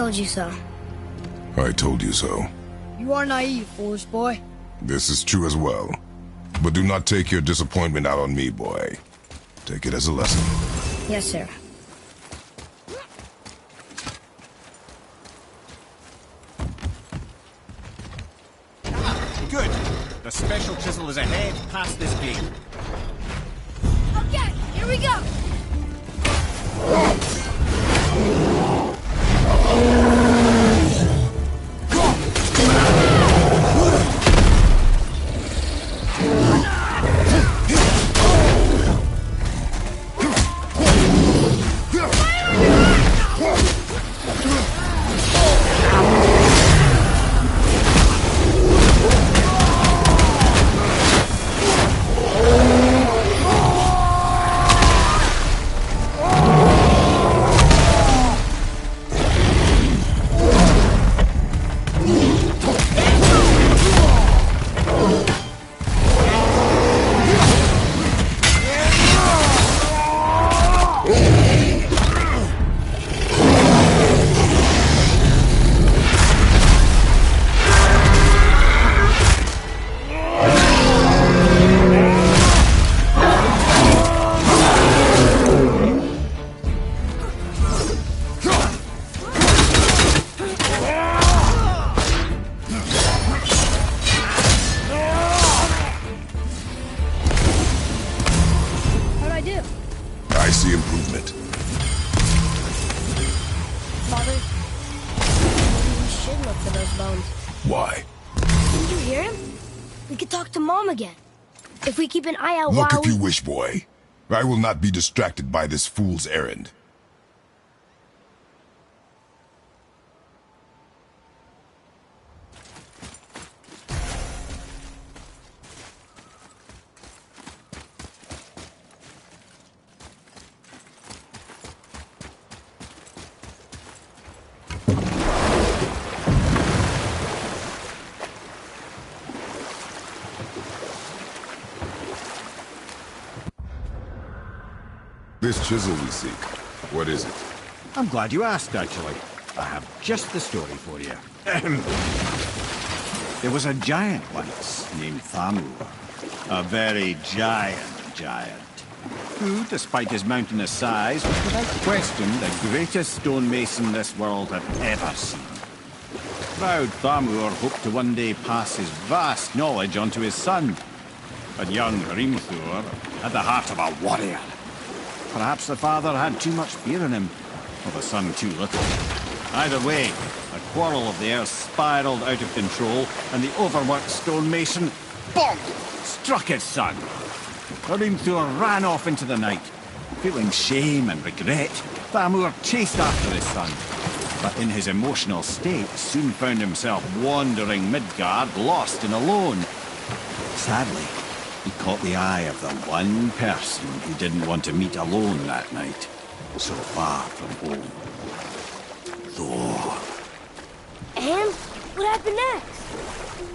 told you so. I told you so. You are naive, foolish boy. This is true as well. But do not take your disappointment out on me, boy. Take it as a lesson. Yes, sir. Good. The special chisel is ahead past this gate. Okay, here we go! I see improvement. Father, maybe we should look for those bones. Why? Didn't you hear him? We could talk to Mom again. If we keep an eye out Look while if you wish, boy. I will not be distracted by this fool's errand. This chisel we seek, what is it? I'm glad you asked, actually. I have just the story for you. There was a giant once named Thamur. A very giant, who, despite his mountainous size, was without question the greatest stonemason this world had ever seen. Proud Thamur hoped to one day pass his vast knowledge on to his son. But young Hrimthur had the heart of a warrior. Perhaps the father had too much fear in him, or the son too little. Either way, the quarrel of the earth spiraled out of control, and the overworked stonemason, bonk, struck his son. Hrimthur ran off into the night. Feeling shame and regret, Thamur chased after his son, but in his emotional state soon found himself wandering Midgard, lost and alone. Sadly, he caught the eye of the one person he didn't want to meet alone that night, so far from home. Thor. And what happened next?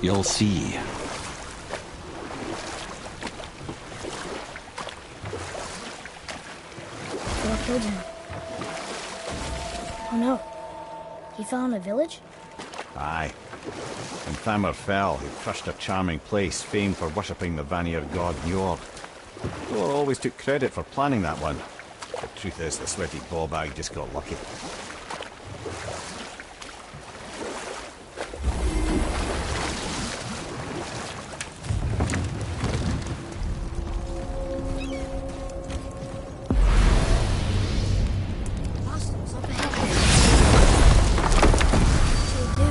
You'll see. Thor killed him. Oh no. He fell in a village? Aye. When Thamur fell, he crushed a charming place famed for worshipping the Vanir god Njord. Thor always took credit for planning that one. The truth is, the sweaty ballbag just got lucky. Monsters up ahead. What should we do?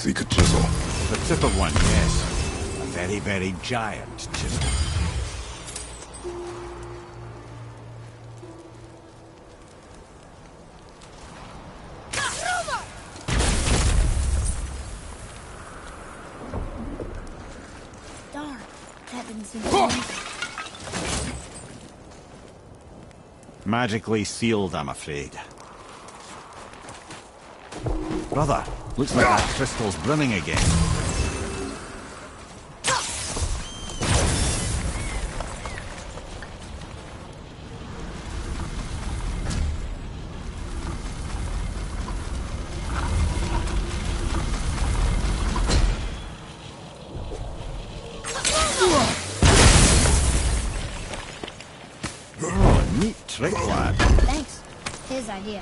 seek a chisel. The tip of one, yes. A very, very giant chisel. Darn, that didn't seem to me. Magically sealed, I'm afraid. Brother, looks like that crystal's brimming again. Oh, neat trick, lad. Thanks. His idea.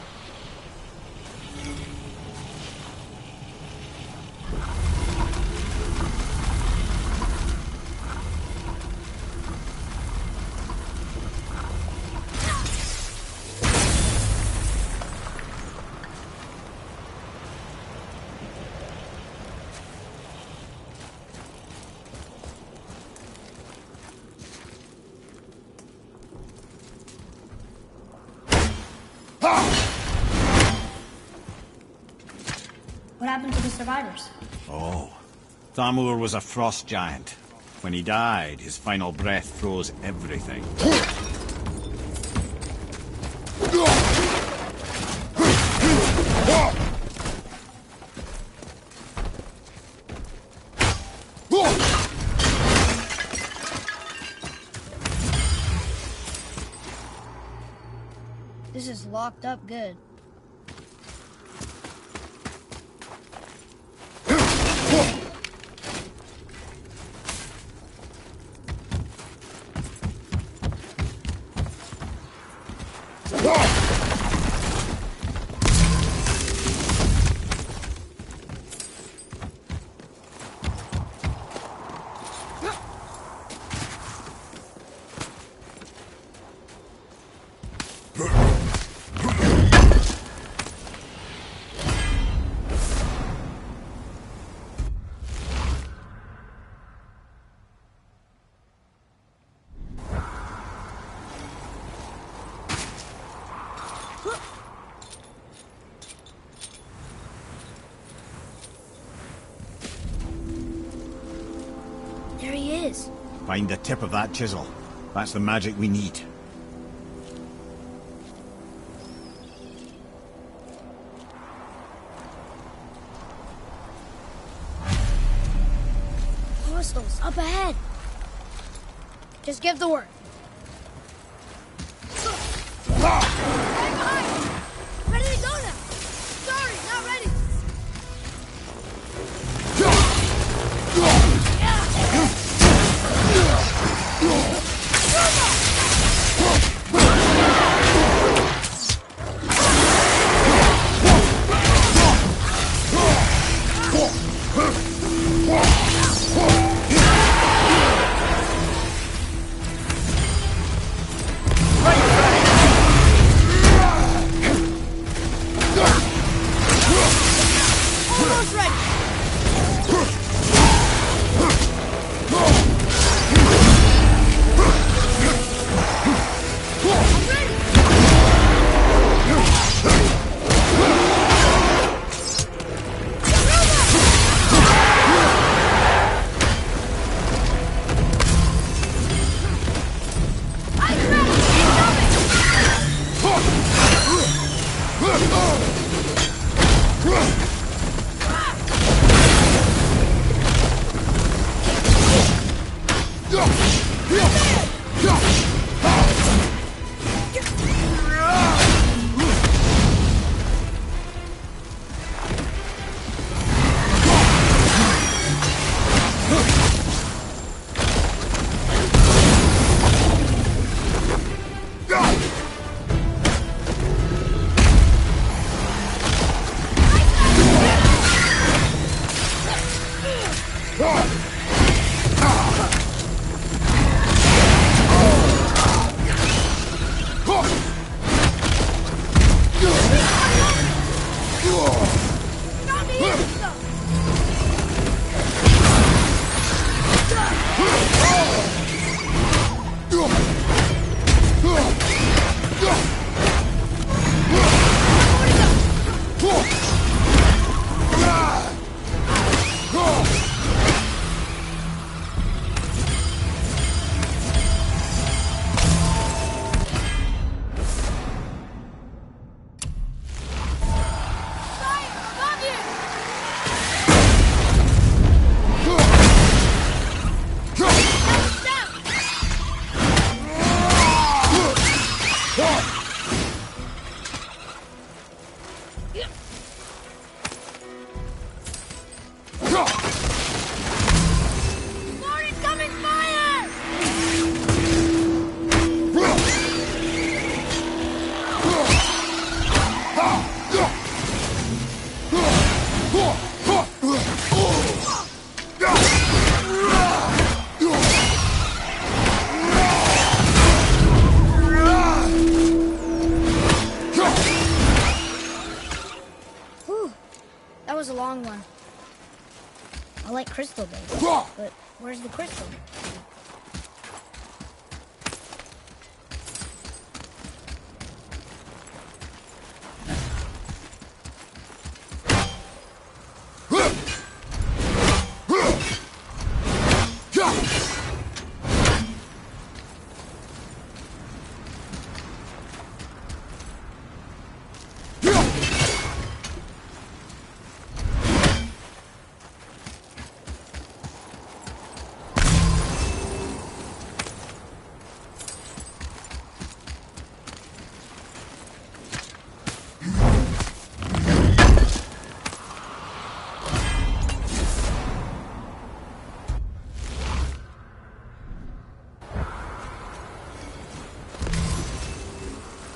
What happened to the survivors? Oh. Thamur was a frost giant. When he died, his final breath froze everything. This is locked up good. There he is. Find the tip of that chisel. That's the magic we need. Hostiles up ahead. Just give the word. Ready to go now. Sorry, not ready. Almost ready. I like crystal base, but where's the crystal?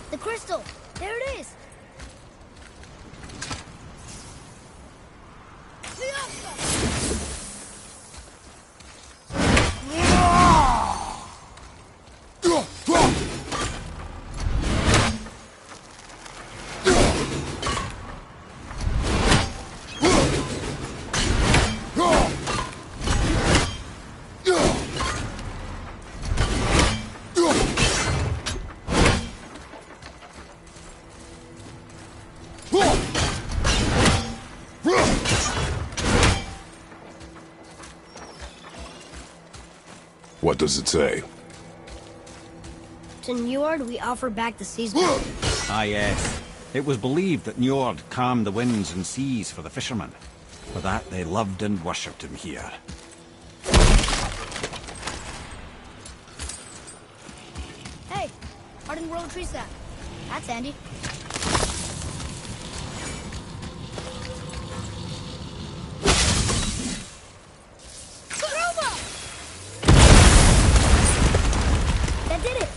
The crystal! There it is! What does it say? To Njord, we offer back the sea's blood. Ah, yes. It was believed that Njord calmed the winds and seas for the fishermen. For that, they loved and worshipped him here. Hey, hardened world tree sap. That's handy. That did it!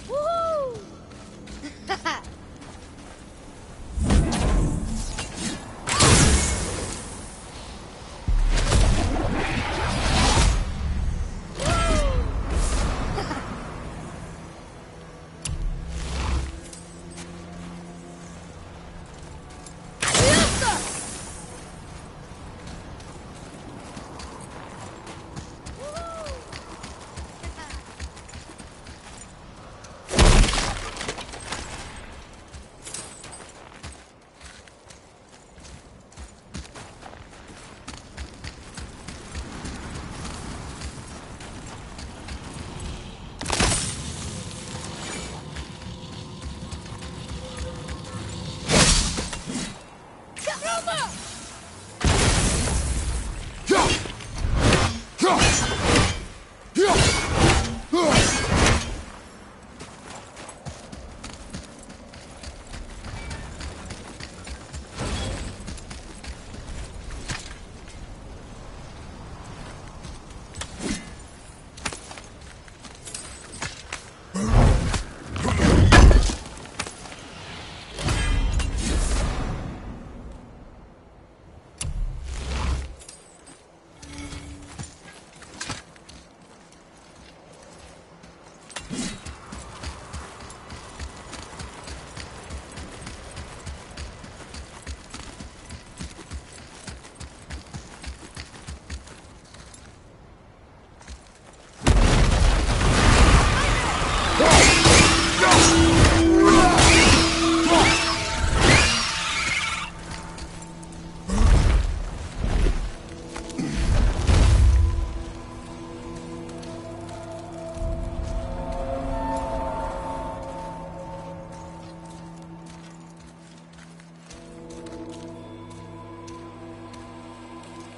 Woohoo!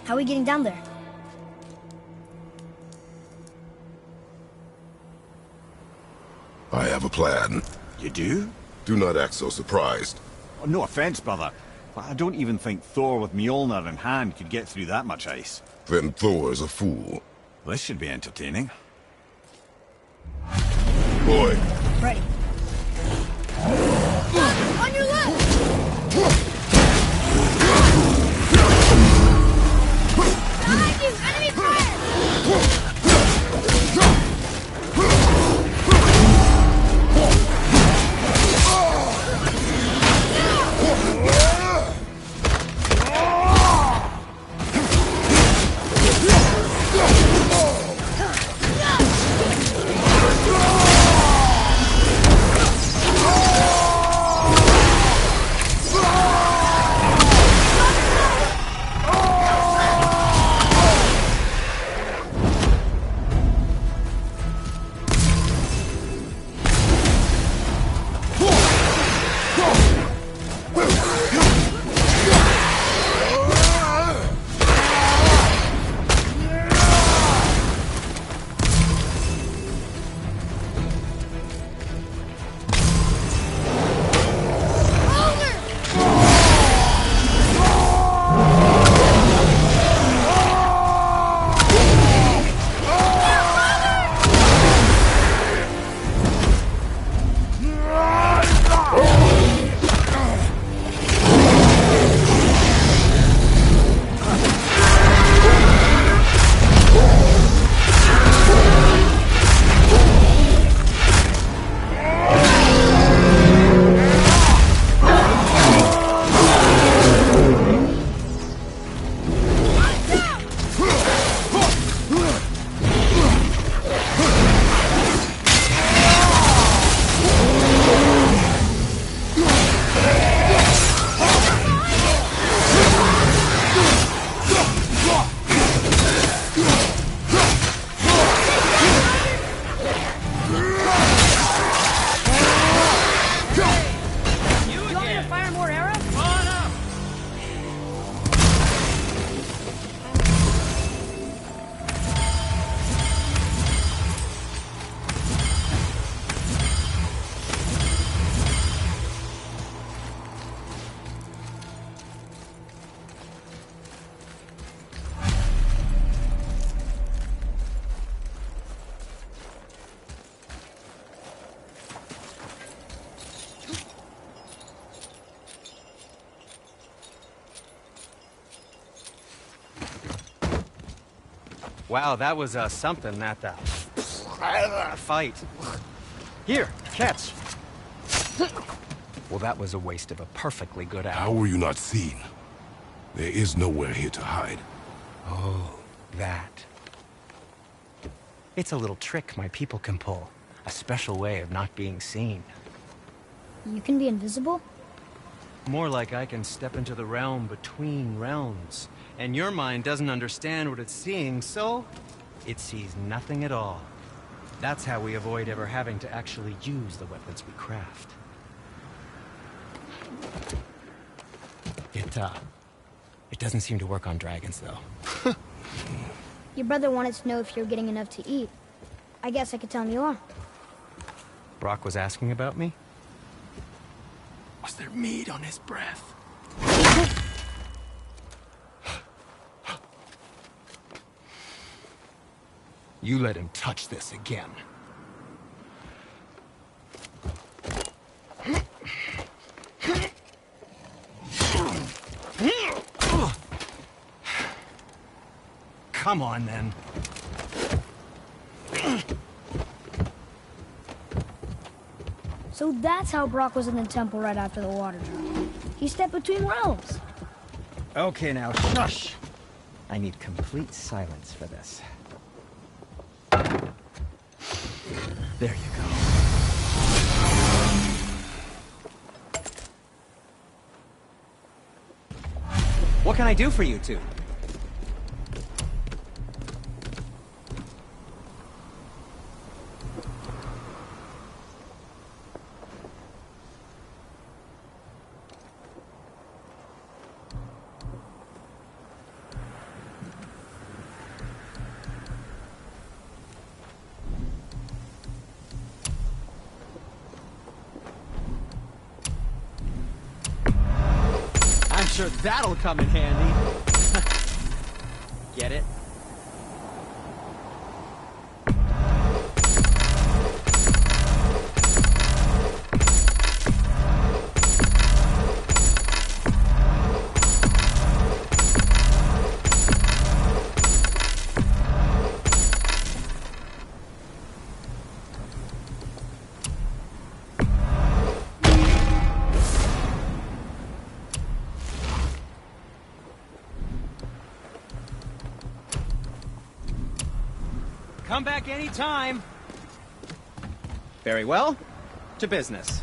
How are we getting down there? I have a plan. You do? Do not act so surprised. Oh, no offense, brother, but I don't even think Thor with Mjolnir in hand could get through that much ice. Then Thor's a fool. This should be entertaining. Boy, Ready. On your left! Wow, that was something, that fight. Here, catch. Well, that was a waste of a perfectly good hour. How were you not seen? There is nowhere here to hide. Oh, that. It's a little trick my people can pull. A special way of not being seen. You can be invisible? More like I can step into the realm between realms. And your mind doesn't understand what it's seeing, so it sees nothing at all. That's how we avoid ever having to actually use the weapons we craft. It doesn't seem to work on dragons, though. Your brother wanted to know if you're getting enough to eat. I guess I could tell him you are. Brock was asking about me? Was there meat on his breath? You let him touch this again. Come on, then. So that's how Brock was in the temple right after the water drop. He stepped between realms. Okay, now, shush! I need complete silence for this. There you go. What can I do for you two? I'm sure that'll come in handy. Get it? Come back anytime. Very well. To business.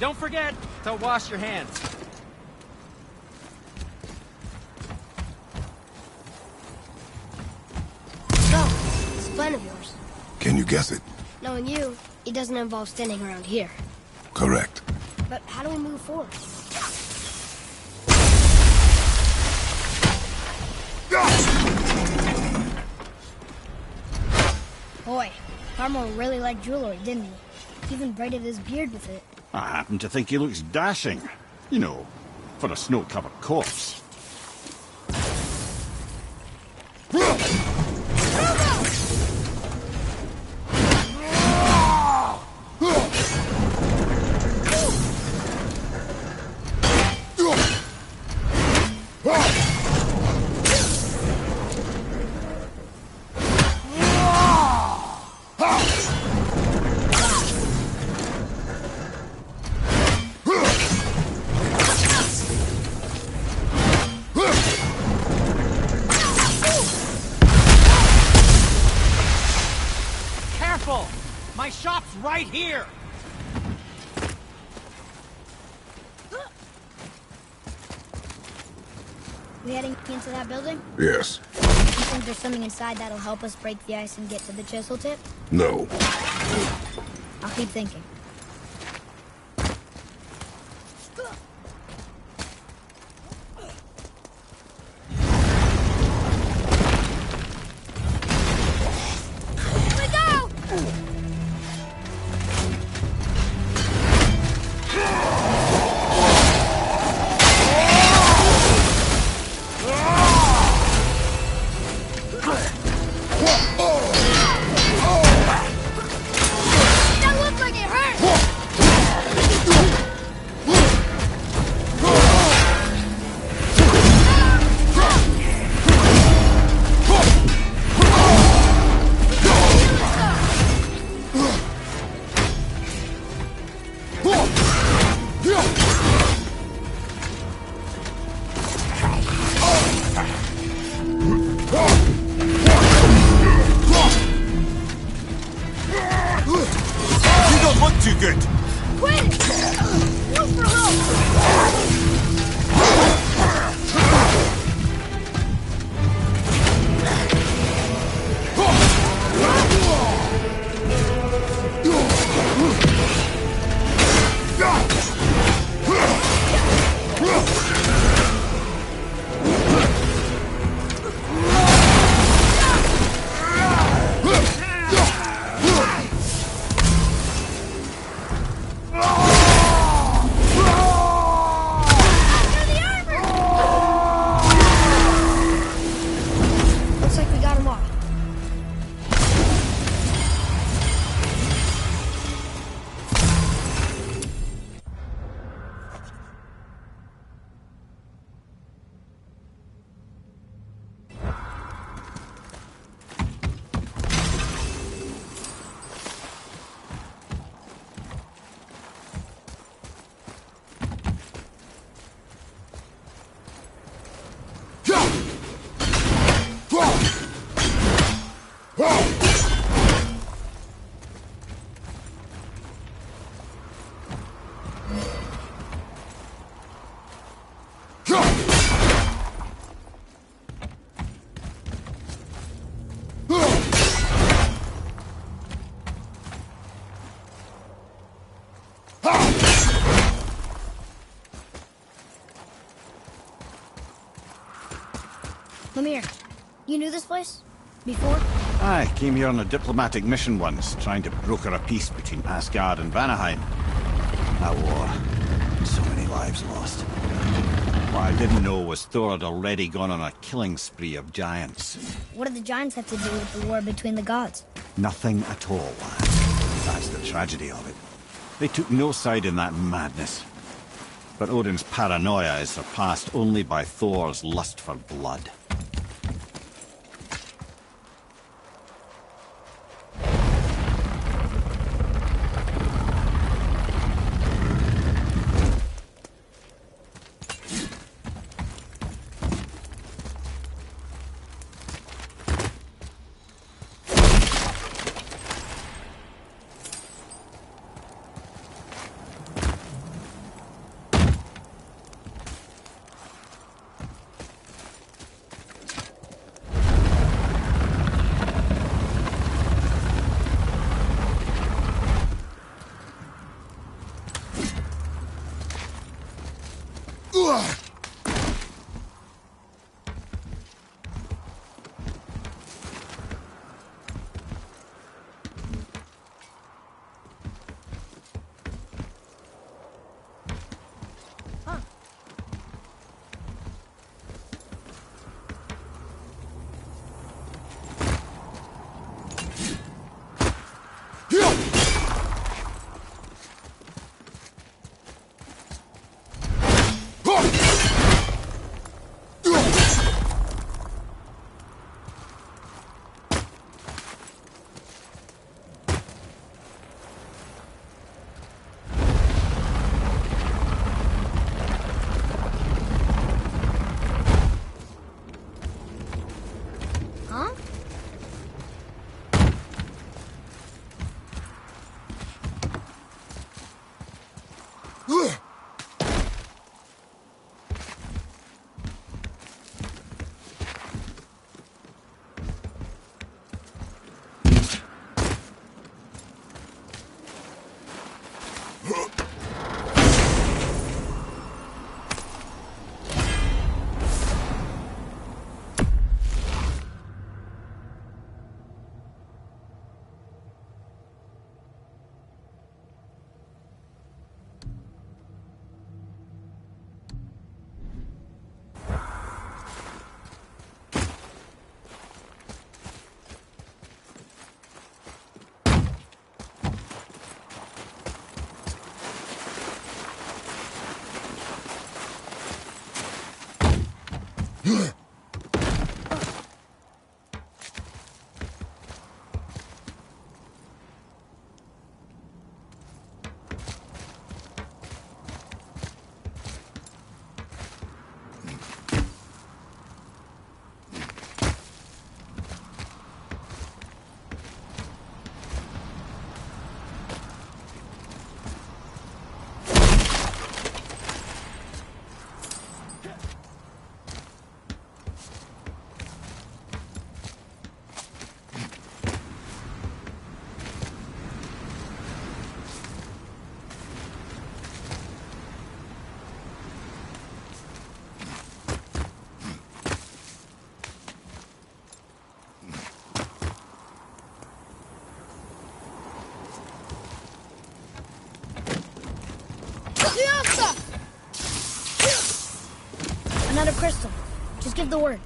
Don't forget to wash your hands. So, this plan of yours. Can you guess it? Knowing you, it doesn't involve standing around here. Correct. But how do we move forward? Boy, Farmer really liked jewelry, didn't he? He even braided his beard with it. I happen to think he looks dashing. You know, for a snow-covered corpse. My shop's right here! We heading into that building? Yes. You think there's something inside that'll help us break the ice and get to the chisel tip? No. I'll keep thinking. Here we go! That looked like it hurt! You don't look too good. Quinn! Look for help! Looks like we got them all. Lemire, you knew this place? Before? I came here on a diplomatic mission once, trying to broker a peace between Asgard and Vanaheim. That war. So many lives lost. What I didn't know was Thor had already gone on a killing spree of giants. What did the giants have to do with the war between the gods? Nothing at all, lad. That's the tragedy of it. They took no side in that madness. But Odin's paranoia is surpassed only by Thor's lust for blood. crystal. Just give the word.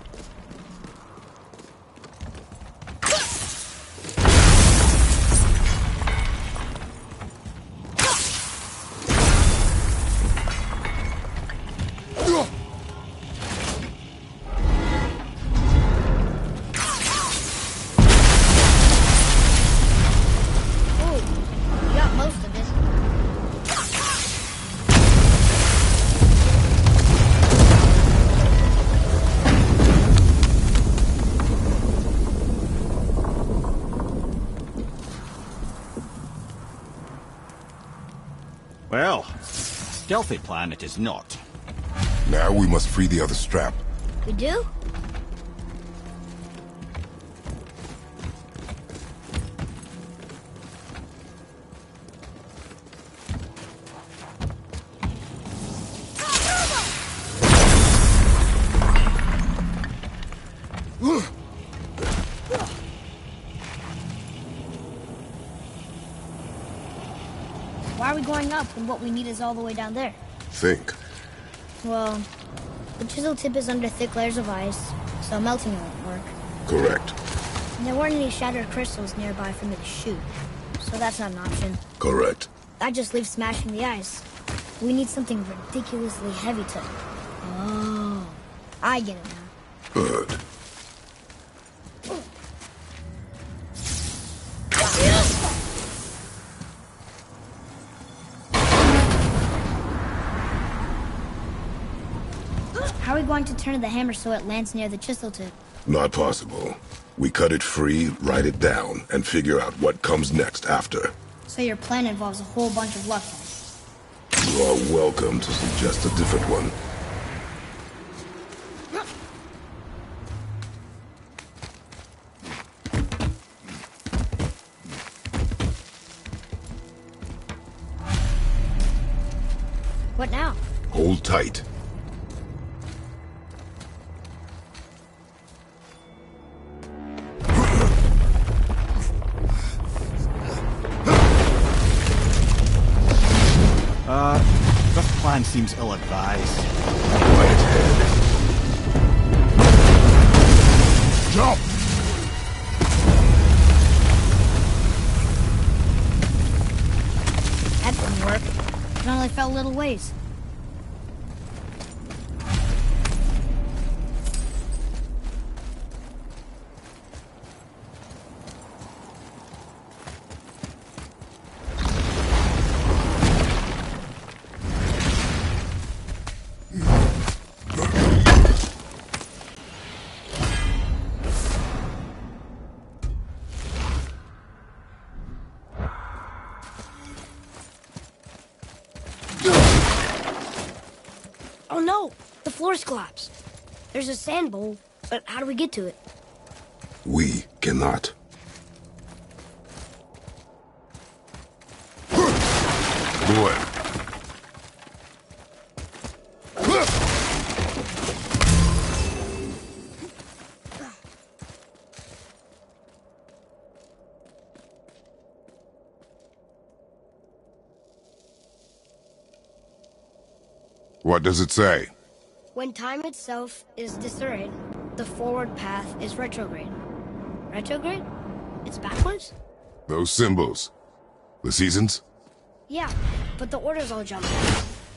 Well, stealthy plan it is not. Now we must free the other strap. We do? Why are we going up when what we need is all the way down there? Think. Well, the chisel tip is under thick layers of ice, so melting it won't work. Correct. And there weren't any shattered crystals nearby for me to shoot, so that's not an option. Correct. That just leaves smashing the ice. We need something ridiculously heavy to... Oh, I get it now. Good. How are we going to turn the hammer so it lands near the chisel tip? Not possible. We cut it free, write it down, and figure out what comes next after. So your plan involves a whole bunch of luck then? You are welcome to suggest a different one. What now? Hold tight. This plan seems ill-advised. Quiet head. Jump! That didn't work. It only fell a little ways. Oh no! The floor's collapsed. There's a sand bowl, but how do we get to it? We cannot. Boy. What does it say? When time itself is disarrayed, the forward path is retrograde. Retrograde? It's backwards? Those symbols. The seasons? Yeah, but the order's all jumbled.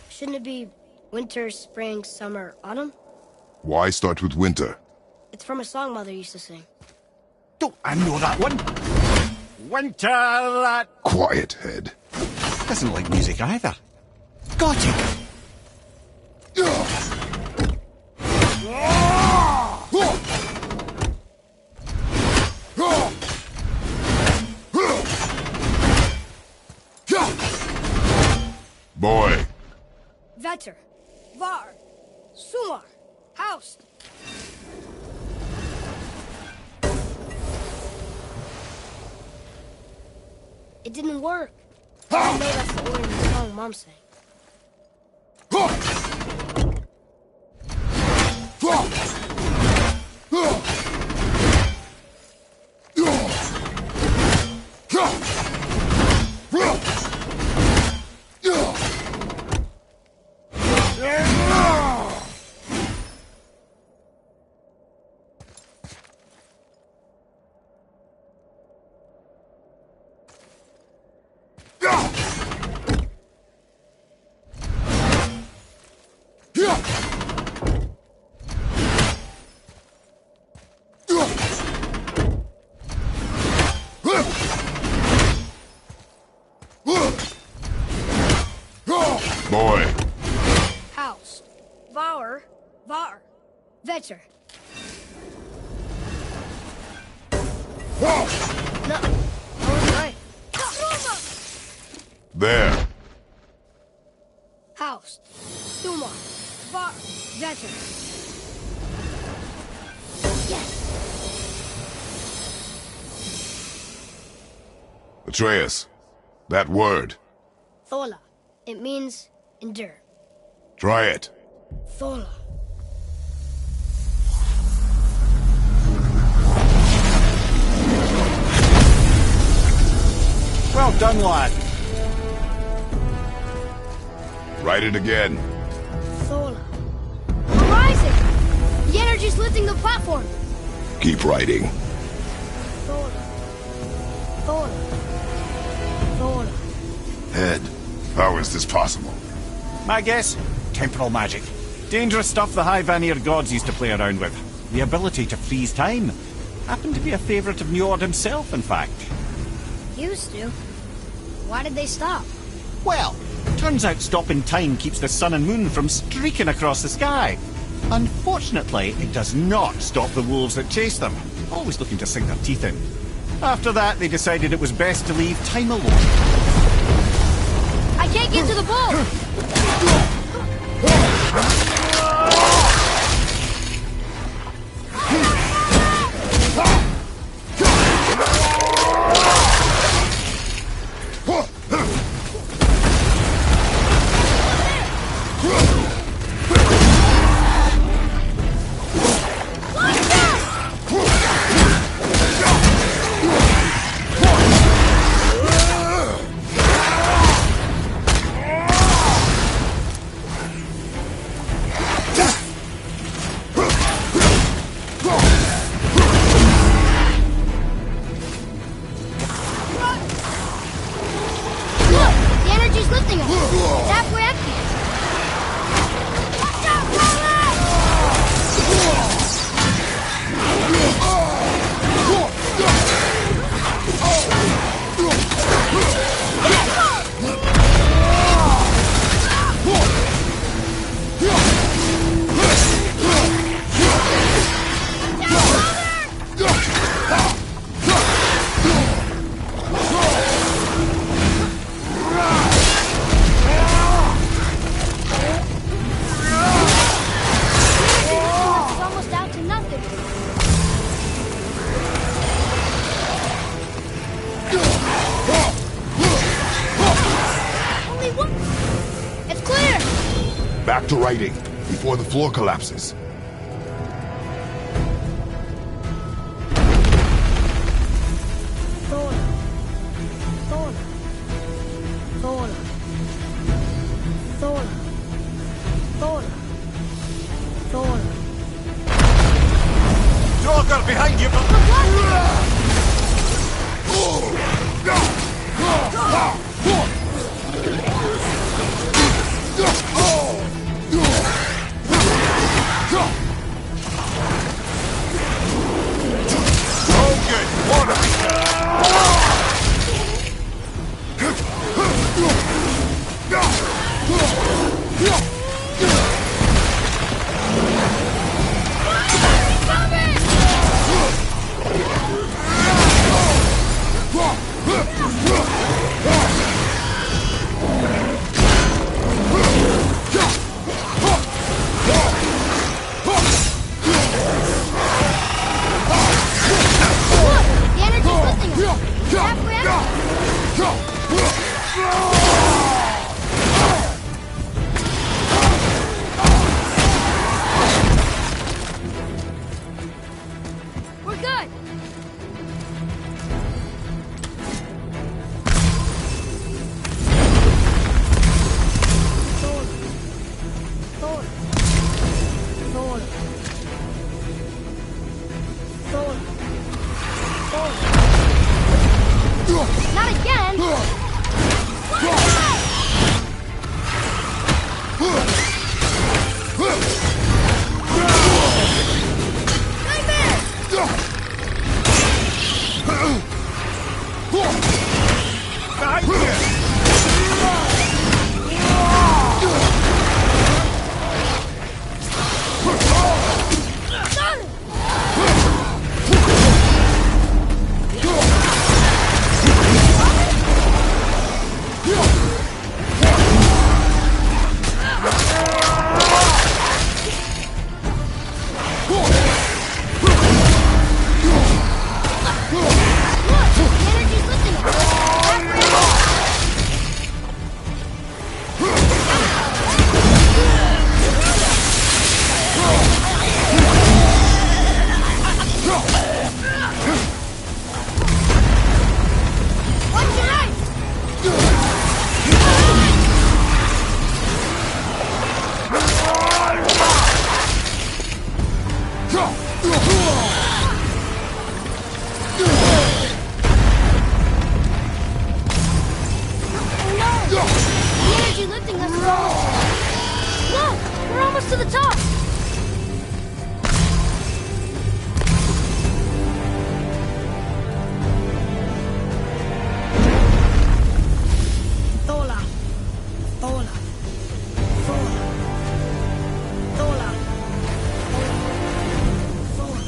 Shouldn't it be winter, spring, summer, autumn? Why start with winter? It's from a song Mother used to sing. Don't I know that one? Winter, that... Quiet head. Doesn't like music either. Got it! Boy. Vetter, Var, Sumar, Haust. It didn't work. I know that's the order of the song Mom sang. Boy. House. Var. Var. Vetter. No. I was right. There. House. Duma. Var. Vetter. Yes. Atreus. That word. Thola. It means endure. Try it. Thola. Well done, lad. Write it again. Thola. We're rising! The energy's lifting the platform! Keep writing. Thola. Thola. Thola. Head. How is this possible? My guess? Temporal magic. Dangerous stuff the High Vanir gods used to play around with. The ability to freeze time. Happened to be a favourite of Njord himself, in fact. Used to. Why did they stop? Well, turns out stopping time keeps the sun and moon from streaking across the sky. Unfortunately, it does not stop the wolves that chase them, always looking to sink their teeth in. After that, they decided it was best to leave time alone. I can't get to the bull! Back to writing, before the floor collapses. Thola. Thola. Thola. Thola. Thola. Thola. Dogger, behind you! We're good. Thola. Thola. Thola. Thola. Thola. Not again! to the top! Thola. Thola. Thola. Thola. Thola.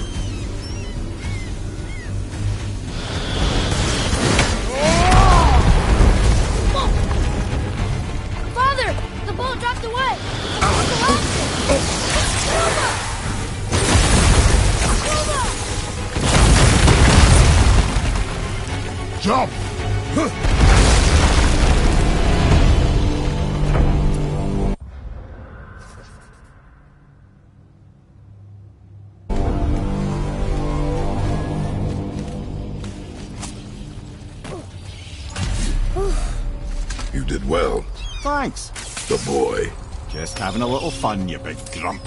Father! The boat dropped away! Jump! You did well, Thanks. the boy. Just having a little fun, you big grump.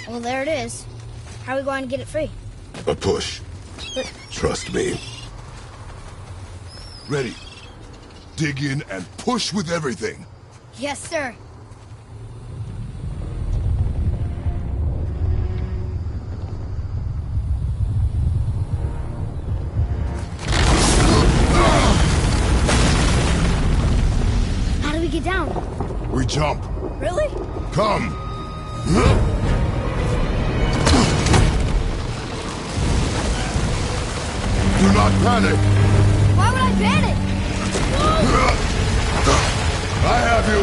Well, there it is. How are we going to get it free? A push. But Trust me. Ready. Dig in and push with everything. yes, sir. How do we get down? We jump. Really? Come. Do not panic. Why would I panic? I have you.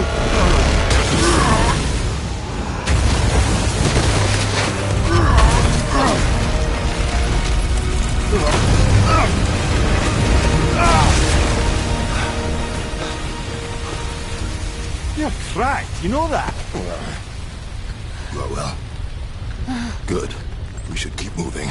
You're cracked, you know that? Well. Good. We should keep moving.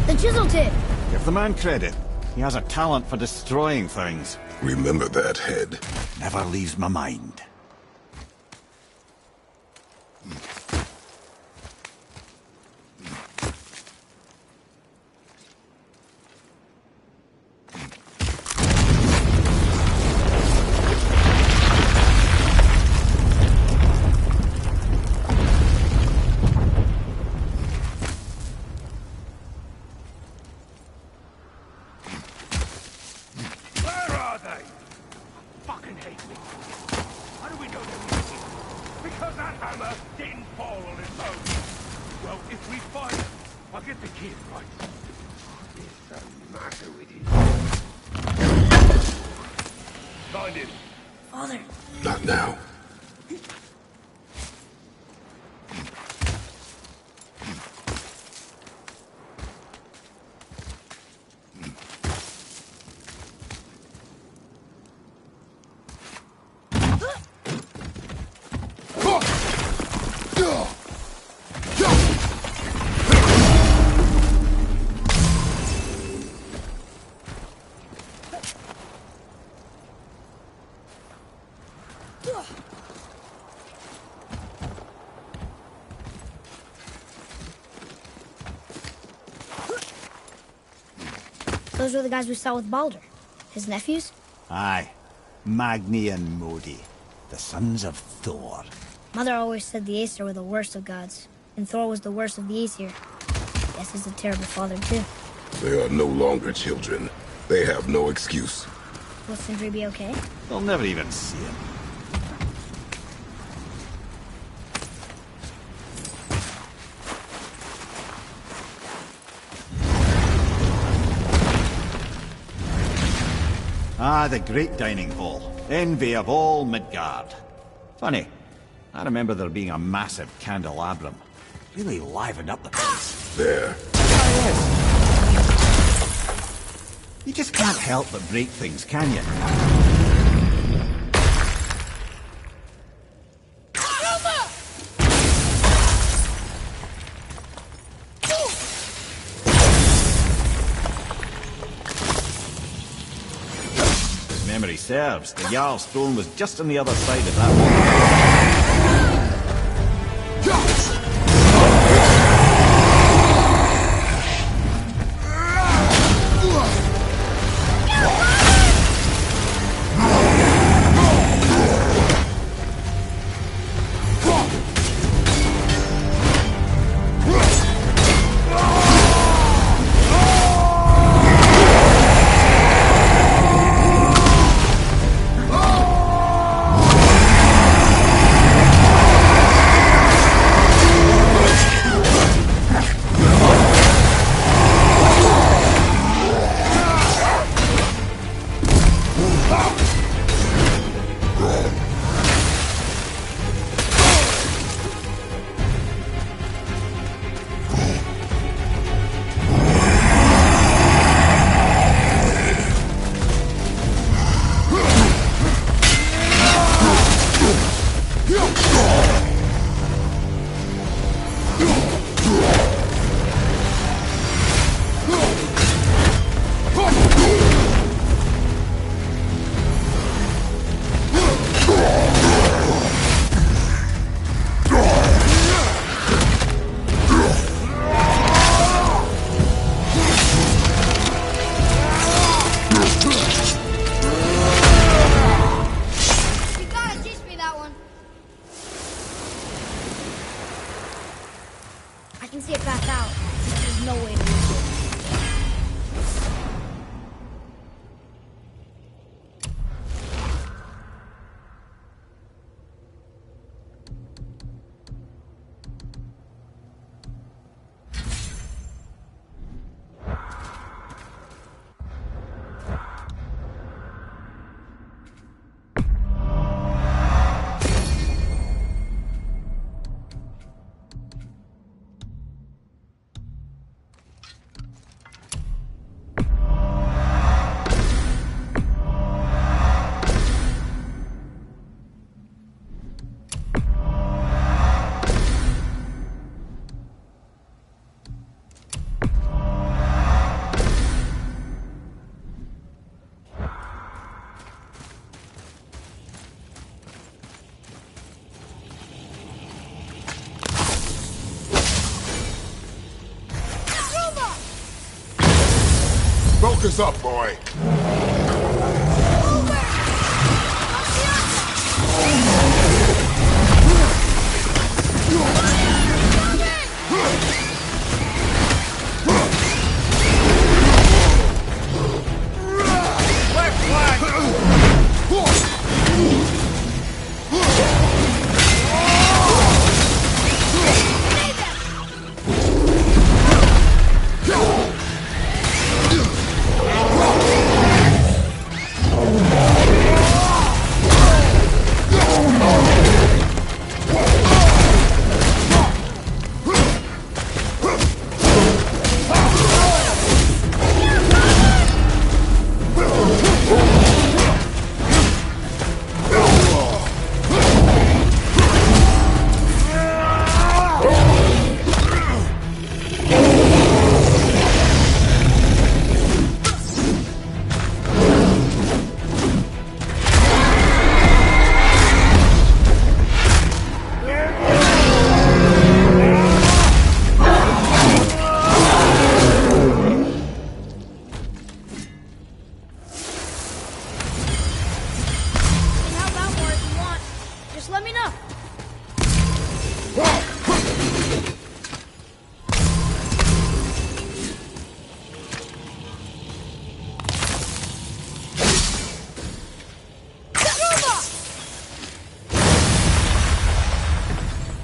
The chisel tip. Give the man credit. He has a talent for destroying things. Remember that, Head. Never leaves my mind. Where are they? Fucking hate me. How do we know they're missing? Because that hammer didn't fall on its own. Well, if we find them, I'll get the kid right. What is the matter with you? Find him. Father. Not now. Those were the guys we saw with Baldur. His nephews? Aye. Magni and Modi. The sons of Thor. Mother always said the Aesir were the worst of gods, and Thor was the worst of the Aesir. Guess he's a terrible father, too. They are no longer children. They have no excuse. Will Sindri be okay? They'll never even see him. Ah, the great dining hall. Envy of all Midgard. Funny, I remember there being a massive candelabrum. Really livened up the place. There. You just can't help but break things, can you? memory serves, the Jarl's throne was just on the other side of that wall. Focus up, boy.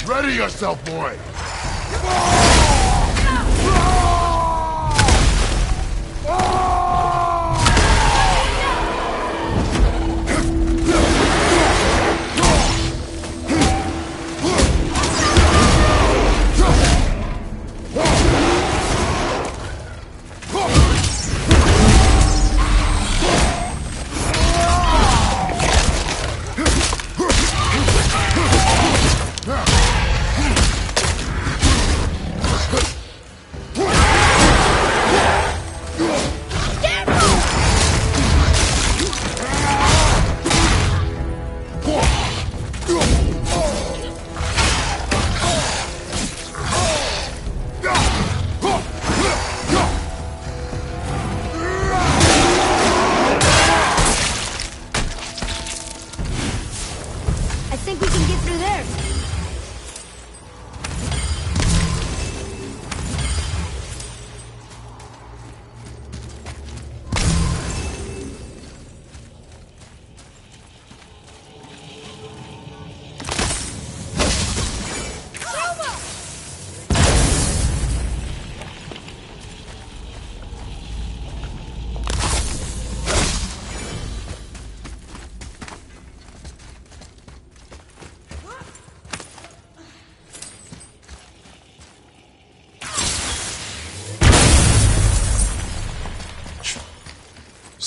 Ready yourself, boy!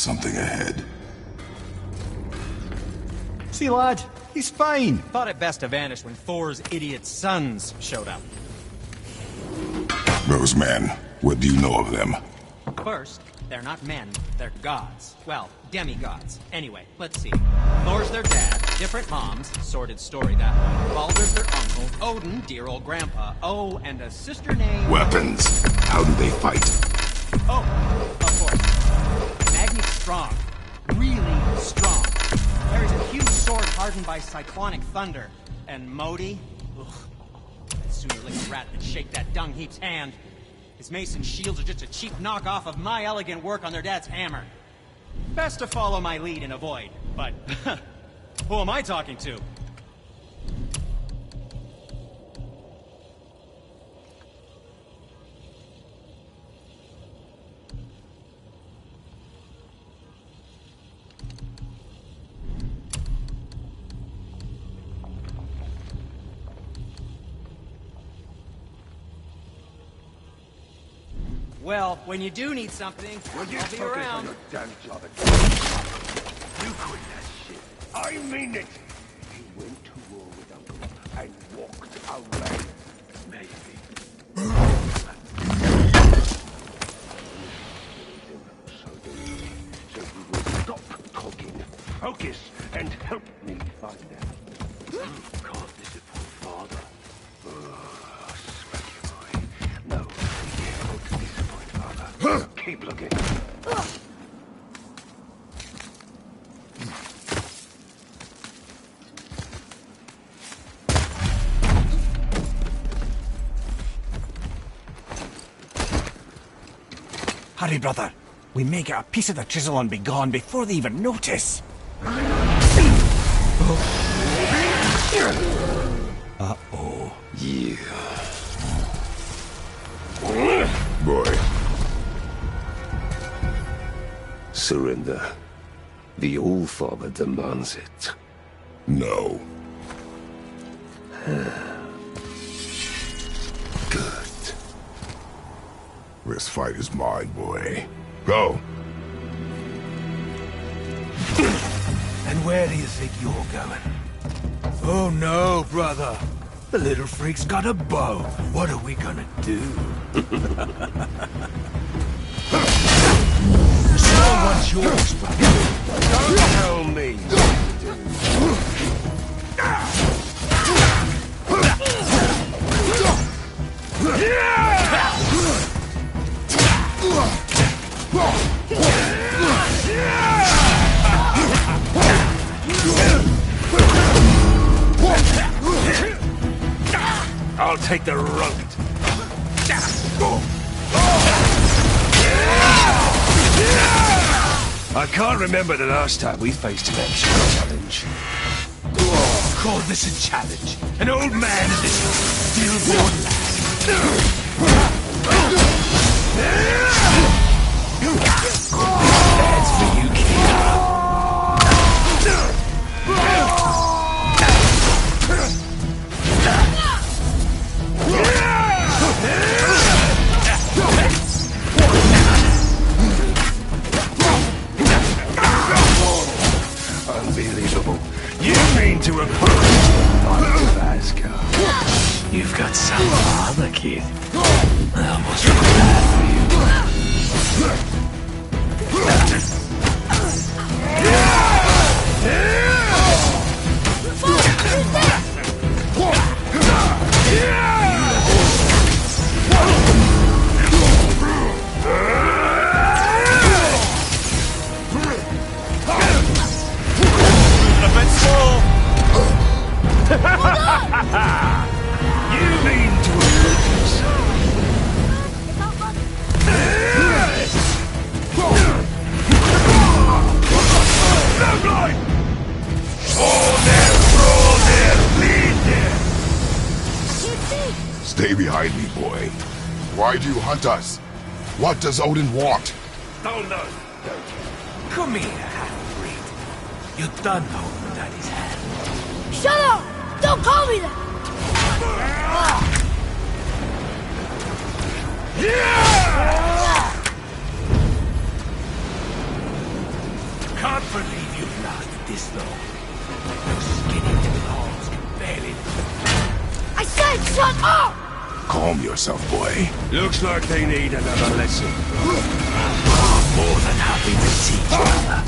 something ahead. See, lad, he's fine. Thought it best to vanish when Thor's idiot sons showed up. Those men, what do you know of them? First, they're not men, they're gods. Well, demigods. Anyway, let's see. Thor's their dad, different moms, sordid story that one. Baldur's their uncle, Odin, dear old grandpa. Oh, and a sister named... Weapons. How do they fight? Oh, of course. Magni's strong. Really strong. Carries a huge sword hardened by cyclonic thunder. And Modi? Ugh. I'd sooner lick a rat than shake that dung heap's hand. His mace and shields are just a cheap knockoff of my elegant work on their dad's hammer. Best to follow my lead and avoid, but who am I talking to? Well, when you do need something, I'll be around. You quit that shit. I mean it. He went to war with Uncle and walked away. Maybe. So you will stop talking, focus, and help me find out. Can't disappoint father. No, careful to disappoint father. Keep looking. Hurry, brother. We may get a piece of the chisel and be gone before they even notice. Uh-oh. Yeah. Boy. Surrender. The All-Father demands it. No. Good. This fight is mine, boy. Go. And where do you think you're going? Oh no, brother. The little freak's got a bow. What are we gonna do? So what's yours, brother? Don't tell me. I'll take the runt. I can't remember the last time we faced an actual challenge. Call this a challenge? An old man and this stillborn lad. That's for you, kid. Unbelievable. You mean to oppose Vasco? You've got some father, kid. I almost feel bad for you. You mean to hurt yourself? No blind! Fall there, roll there, bleed there! Stay behind me, boy. Why do you hunt us? What does Odin want? Oh no, don't you? Come here, half-breed. You done holding Daddy's hand. Shut up! Don't call me that! can't believe you've lasted this long. Those skinny little holes can barely... I said shut up! Calm yourself, boy. Looks like they need another lesson. More than happy to teach, brother.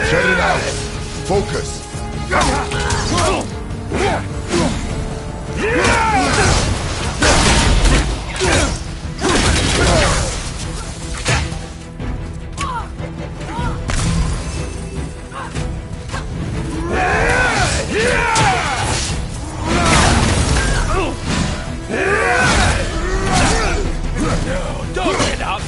Shut it out. Focus. Don't get up!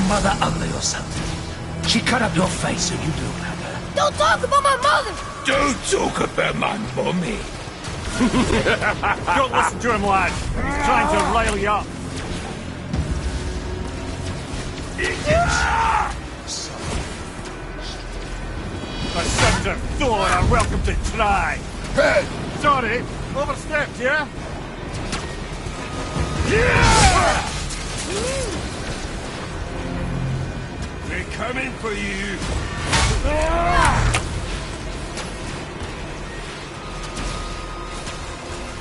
Mother ugly or something. She cut up your face so you look like her. Don't talk about my mother! Don't talk about my mommy. Don't listen to him, lad. He's trying to rile you up. The sons of Thor are welcome to try. Head! Sorry, overstepped, yeah? We're coming for you.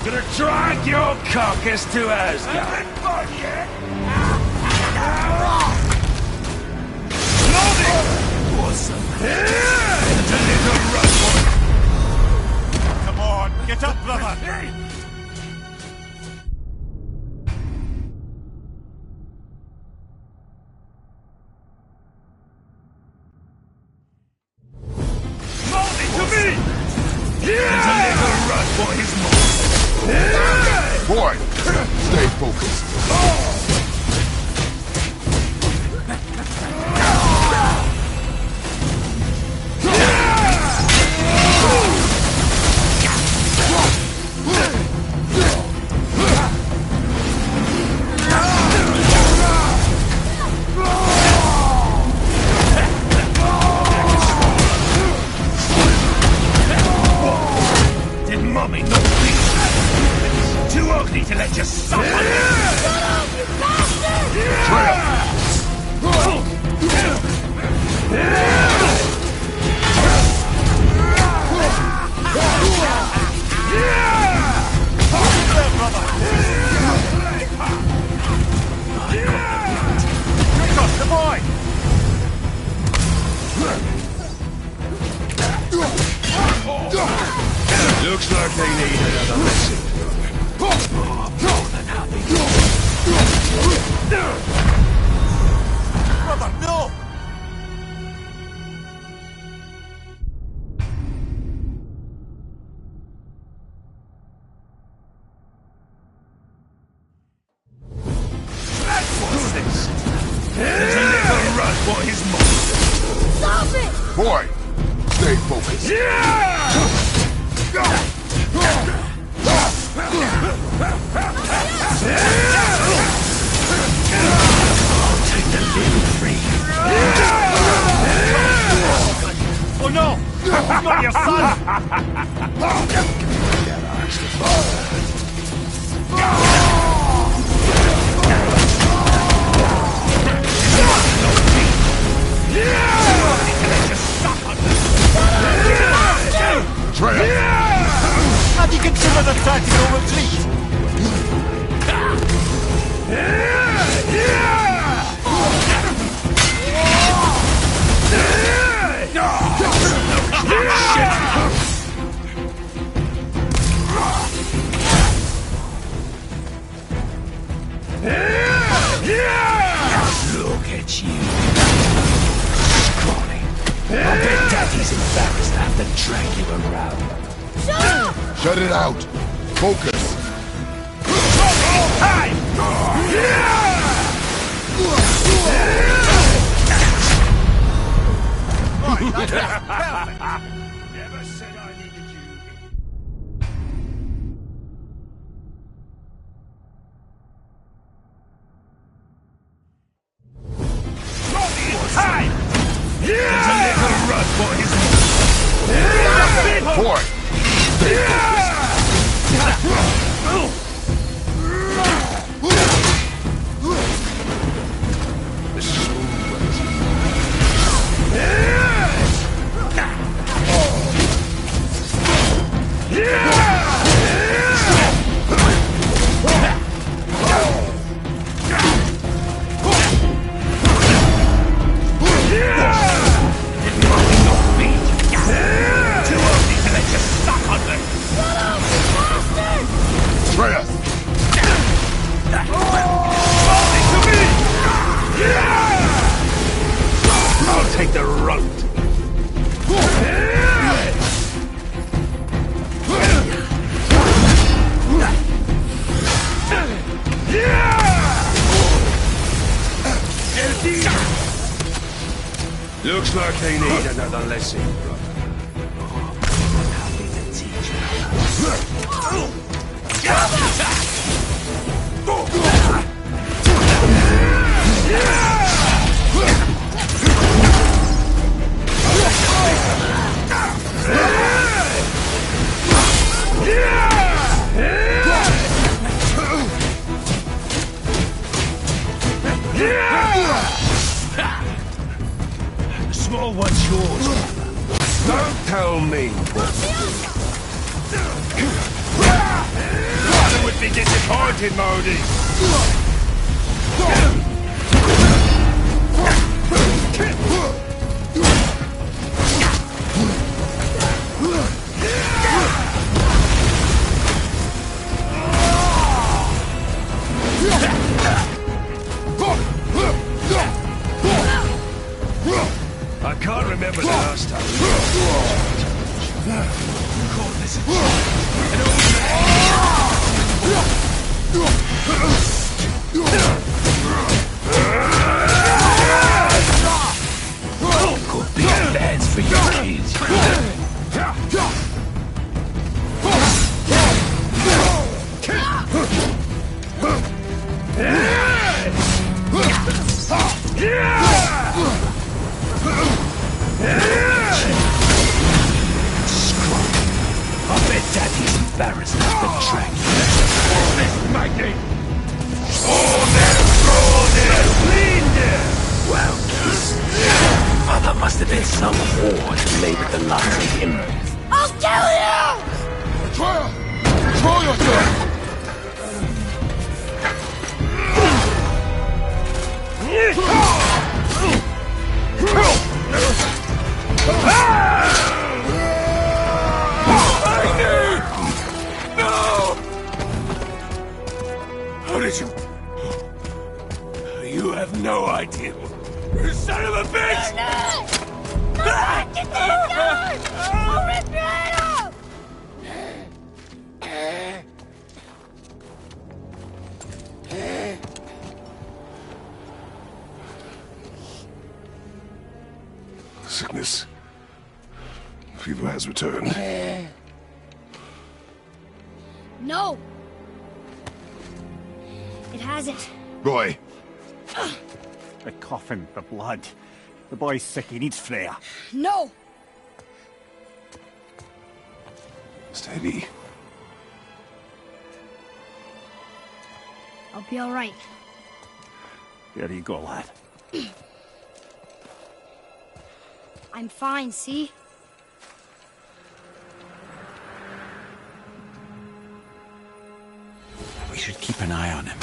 Gonna drag your carcass to Asgard. Come on, get up, brother. Boy, stay focused. Did Mommy not please? Too ugly to let you suffer. for his monster. Stop it! Boy, stay focused. Take the limb free. Oh no! That's not your son! Have you considered a tactical retreat? Look at you. Scrawny. I bet Daddy's embarrassed to have to drag you around. Shut it out. Focus. Never said I needed you. Time! There's a little run for his Boy, stay Atreus! I'll take the road. Looks like they need another lesson, brother. Happy to teach The small one's yours, brother. Don't tell me what to do. Father would be disappointed, Modi. I can't remember the last time we caught this. An old Could be beds for your kids. I bet Daddy's embarrassed at the track. Maggie! Well kissed. Mother must have been some whore who labored the likes of him. I'll kill you! Atreus! Control yourself! How did you... You have no idea. You son of a bitch! Get this gun! I'll rip your head off! Sickness. Fever has returned. No! It hasn't. Roy! The coughing, the blood. The boy's sick, he needs Freya. No! Steady. I'll be all right. There you go, lad. I'm fine, see? We should keep an eye on him.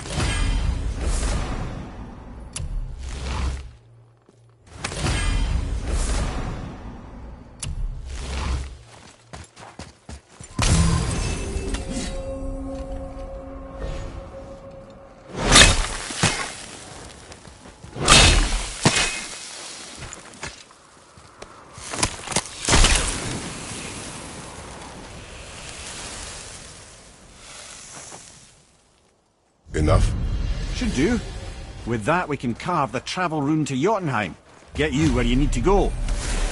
Enough? Should do. With that, we can carve the travel rune to Jotunheim. Get you where you need to go.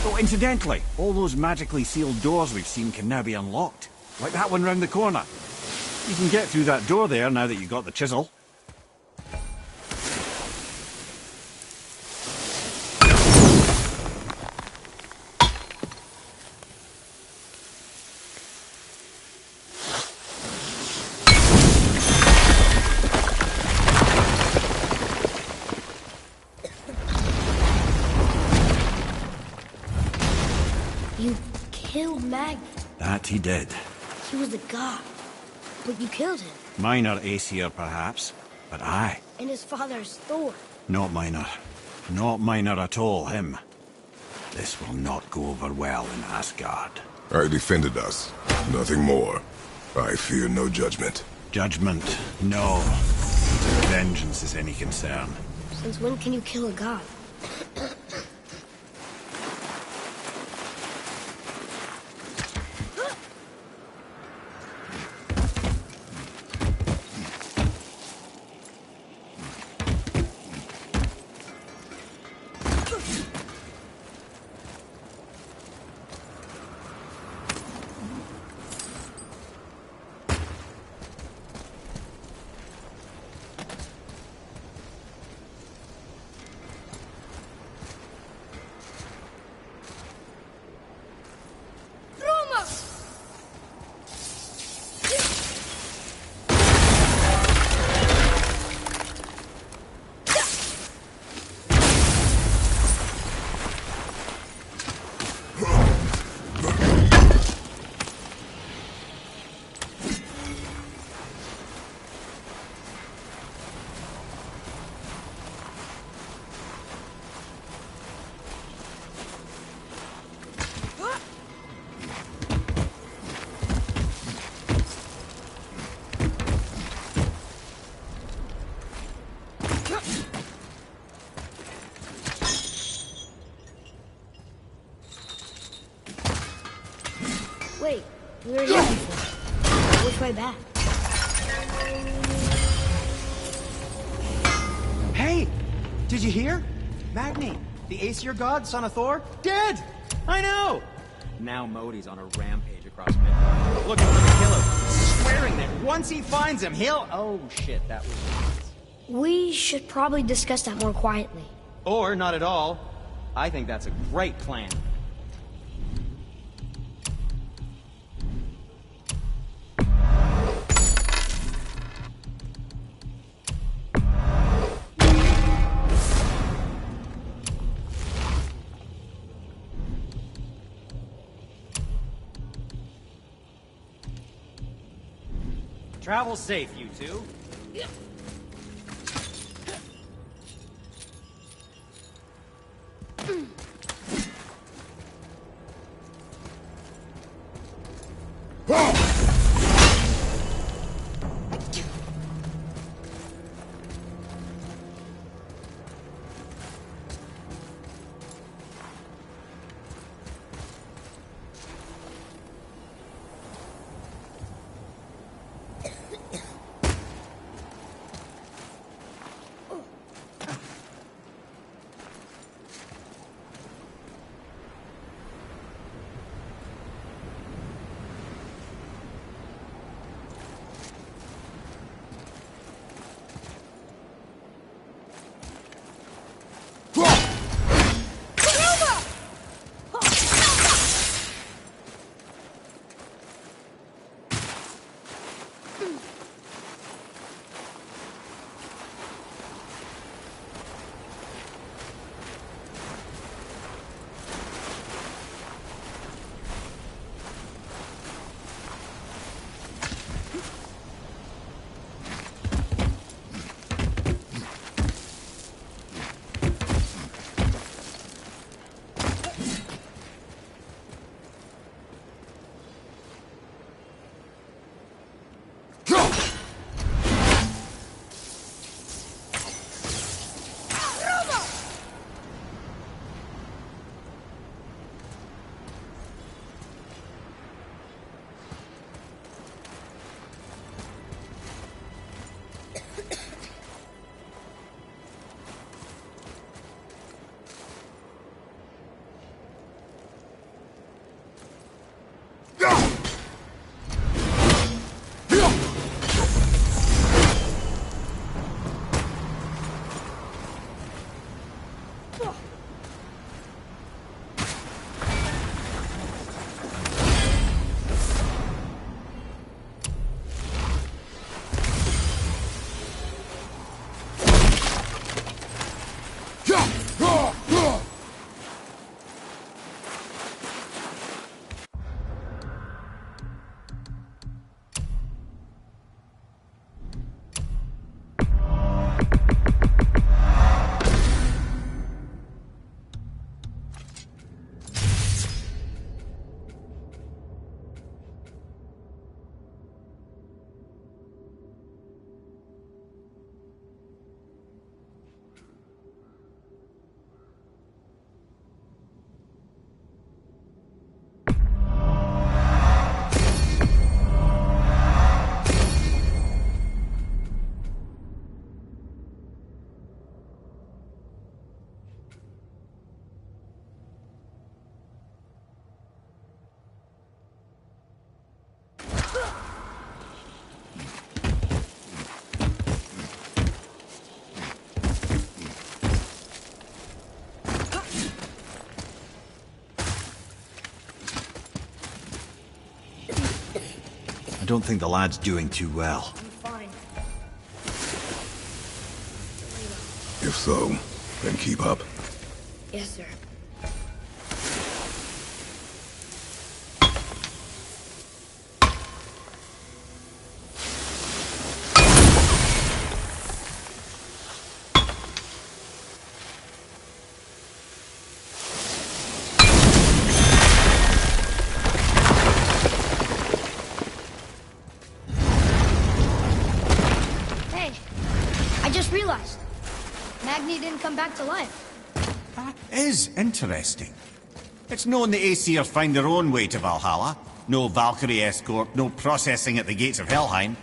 Oh, incidentally, all those magically sealed doors we've seen can now be unlocked. Like that one round the corner. You can get through that door there now that you've got the chisel. You killed Magni. That he did. He was a god. But you killed him. Minor Aesir, perhaps. But I. And his father's Thor. Not minor. Not minor at all, him. This will not go over well in Asgard. I defended us. Nothing more. I fear no judgment. Judgment, no. Vengeance is any concern. Since when can you kill a god? Wait, we were here before. Which way back? Hey! Did you hear? Magni, the Aesir god, son of Thor, dead! I know! Now Modi's on a rampage across Midgard, looking for the killer, swearing that once he finds him, he'll... Oh, shit, that was... We should probably discuss that more quietly. Or not at all. I think that's a great plan. Travel safe, you two. don't think the lad's doing too well. I'm fine. If so, then keep up. Yes, sir. Hey, I just realized. Magni didn't come back to life. That is interesting. It's known the Aesir find their own way to Valhalla. No Valkyrie escort, no processing at the gates of Helheim.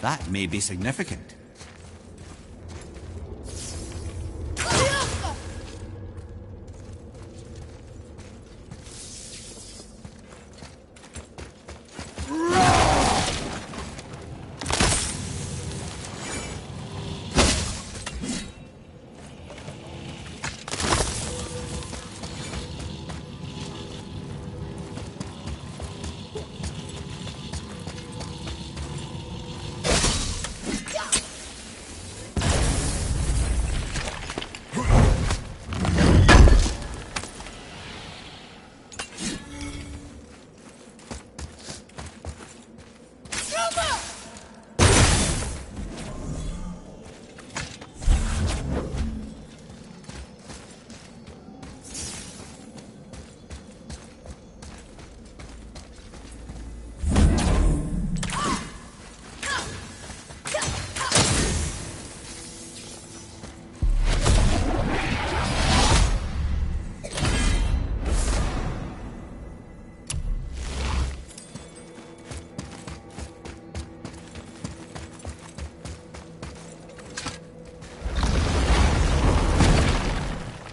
That may be significant.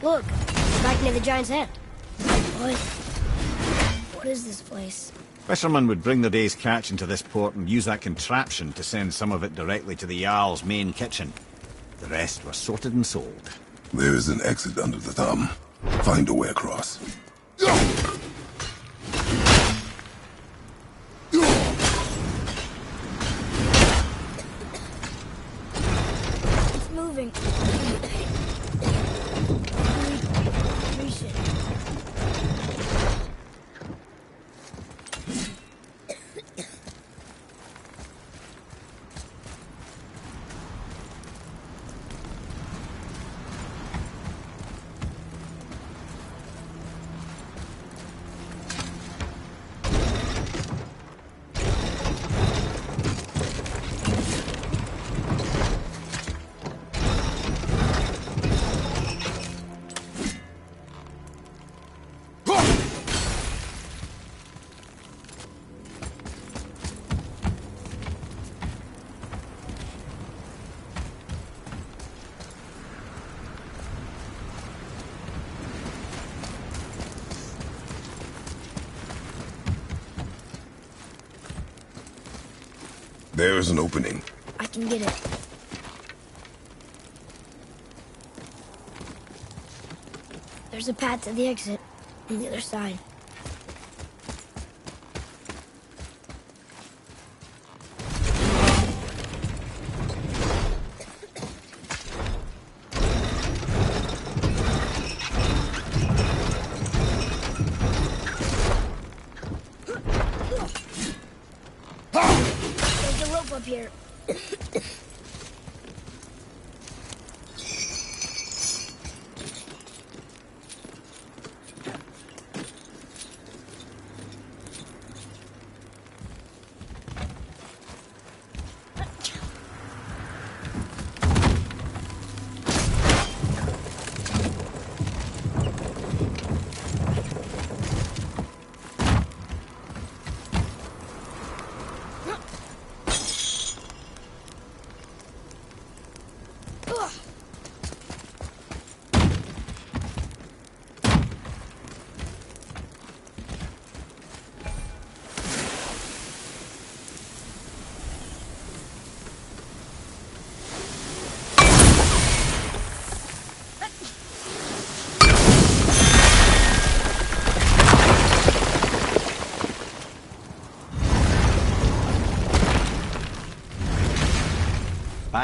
Look, back near the giant's head. What is this place? Fishermen would bring their day's catch into this port and use that contraption to send some of it directly to the Jarl's main kitchen. The rest was sorted and sold. There is an exit under the thumb. Find a way across. It's moving. Reach it. There is an opening. I can get it. There's a path to the exit on the other side. There's a rope up here.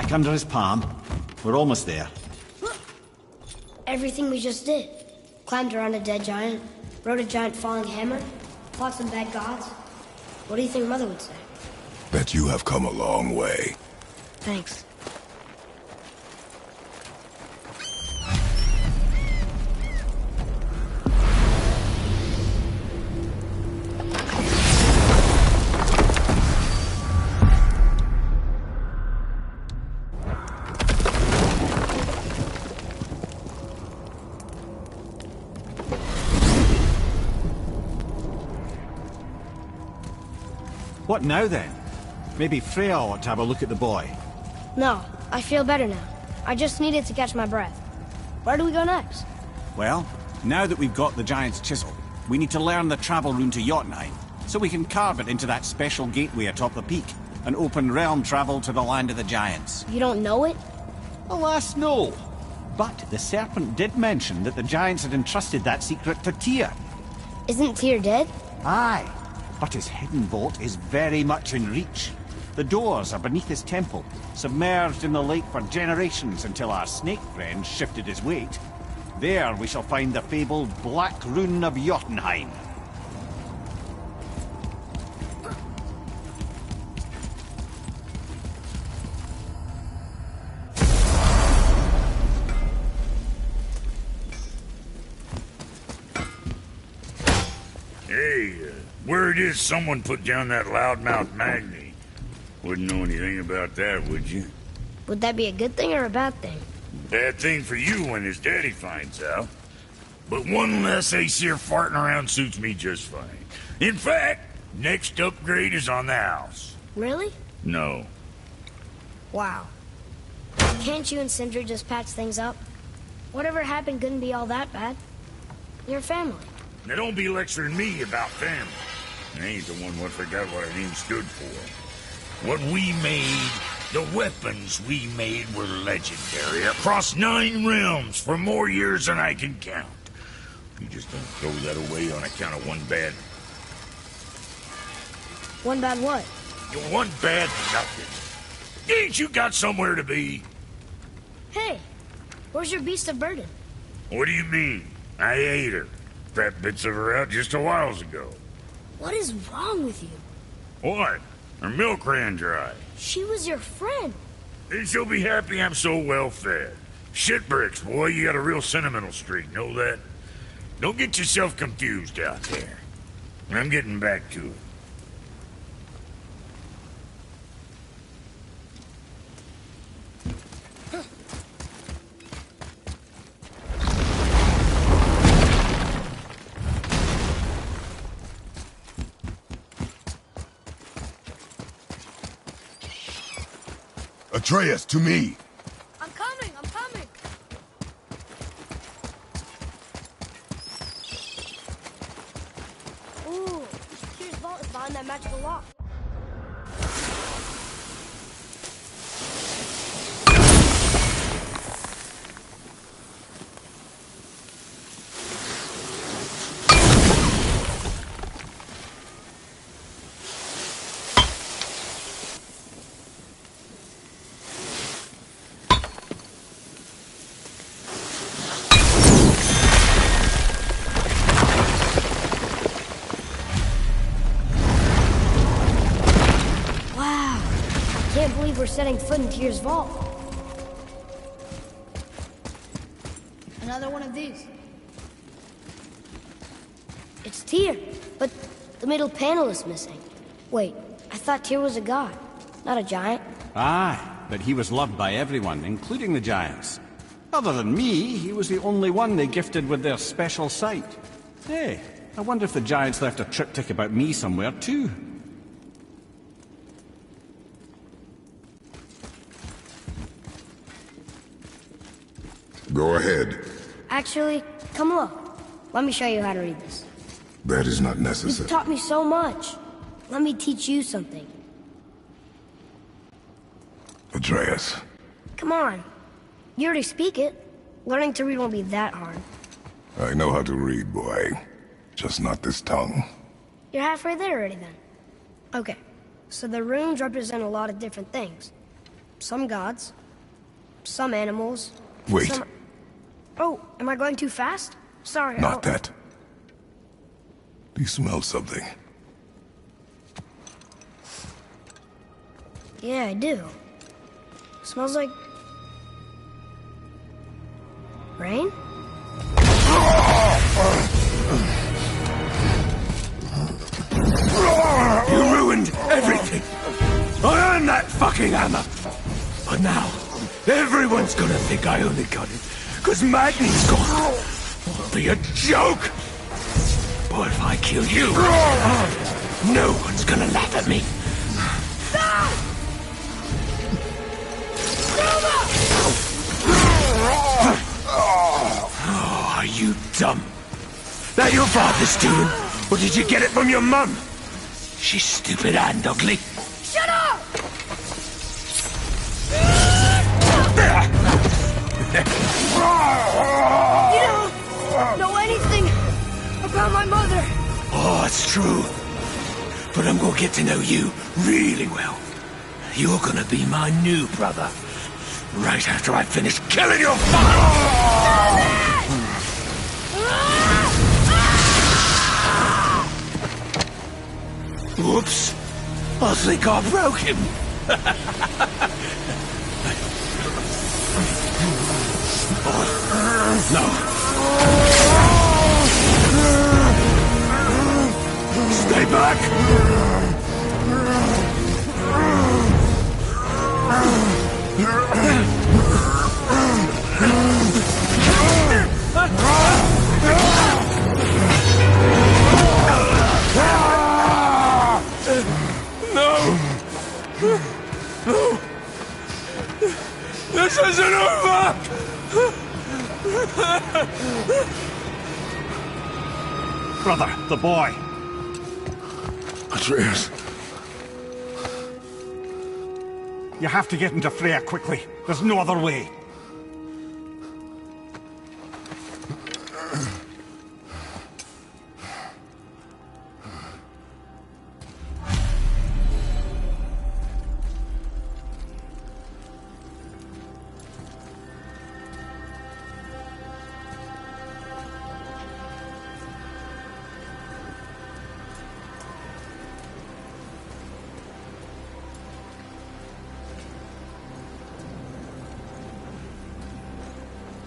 back under his palm. We're almost there. Everything we just did. Climbed around a dead giant, rode a giant falling hammer, fought some bad gods. What do you think Mother would say? That you have come a long way. Thanks. What now then? Maybe Freya ought to have a look at the boy. No, I feel better now. I just needed to catch my breath. Where do we go next? Well, now that we've got the Giant's Chisel, we need to learn the travel rune to Jotunheim, so we can carve it into that special gateway atop the peak, and open realm travel to the land of the Giants. You don't know it? Alas, no. But the Serpent did mention that the Giants had entrusted that secret to Tyr. Isn't Tyr dead? Aye, but his hidden vault is very much in reach. The doors are beneath his temple, submerged in the lake for generations until our snake friend shifted his weight. There we shall find the fabled Black Rune of Jotunheim. Hey, word is someone put down that loudmouth Magni. Wouldn't know anything about that, would you? Would that be a good thing or a bad thing? Bad thing for you when his daddy finds out. But one less Aesir farting around suits me just fine. In fact, next upgrade is on the house. Really? No. Wow. Can't you and Sindri just patch things up? Whatever happened couldn't be all that bad. You're family. Now don't be lecturing me about family. I ain't the one what forgot what our name stood for. What we made, the weapons we made were legendary across 9 realms for more years than I can count. You just don't throw that away on account of one bad... One bad what? One bad nothing. Ain't you got somewhere to be? Hey, where's your beast of burden? What do you mean? I ate her. Fat bits of her out just a while ago. What is wrong with you? What? Her milk ran dry. She was your friend. Then she'll be happy I'm so well fed. Shit bricks, boy, you got a real sentimental streak, know that? Don't get yourself confused out there. I'm getting back to it. Atreus, to me! I'm coming, I'm coming! Ooh, Tyr's vault is behind that magical lock. We're setting foot in Tyr's vault. Another one of these. It's Tyr, but the middle panel is missing. Wait, I thought Tyr was a god, not a giant. Aye, but he was loved by everyone, including the Giants. Other than me, he was the only one they gifted with their special sight. Hey, I wonder if the Giants left a triptych about me somewhere, too. Go ahead. Actually, come look. Let me show you how to read this. That is not You've necessary. taught me so much. Let me teach you something. Atreus. Come on. You already speak it. Learning to read won't be that hard. I know how to read, boy. Just not this tongue. You're halfway there already then. Okay, so the runes represent a lot of different things. some gods, some animals. Wait. Some... Oh, am I going too fast? Sorry. Not that. Do you smell something? Yeah, I do. Smells like... rain? You ruined everything! I earned that fucking hammer! But now, everyone's gonna think I only got it because Magni's gone. It'll be a joke! But if I kill you, no one's gonna laugh at me. Oh, are you dumb? That your father's doing? Or did you get it from your mum? She's stupid and ugly. Shut up! You don't know anything about my mother. Oh, it's true. But I'm gonna get to know you really well. You're gonna be my new brother. Right after I finish killing your father! Whoops. I think I broke him. No. Stay back! No! No! This isn't over! Brother, the boy. Atreus. You have to get into Freya quickly. There's no other way.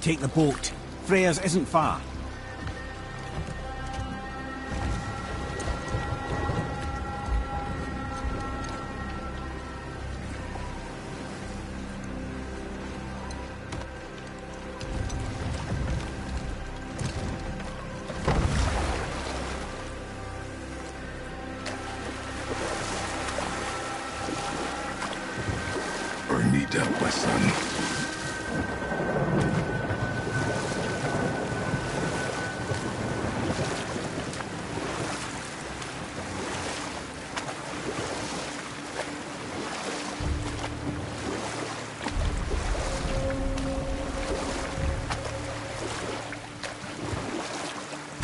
Take the boat. Freya's isn't far. I need help, my son.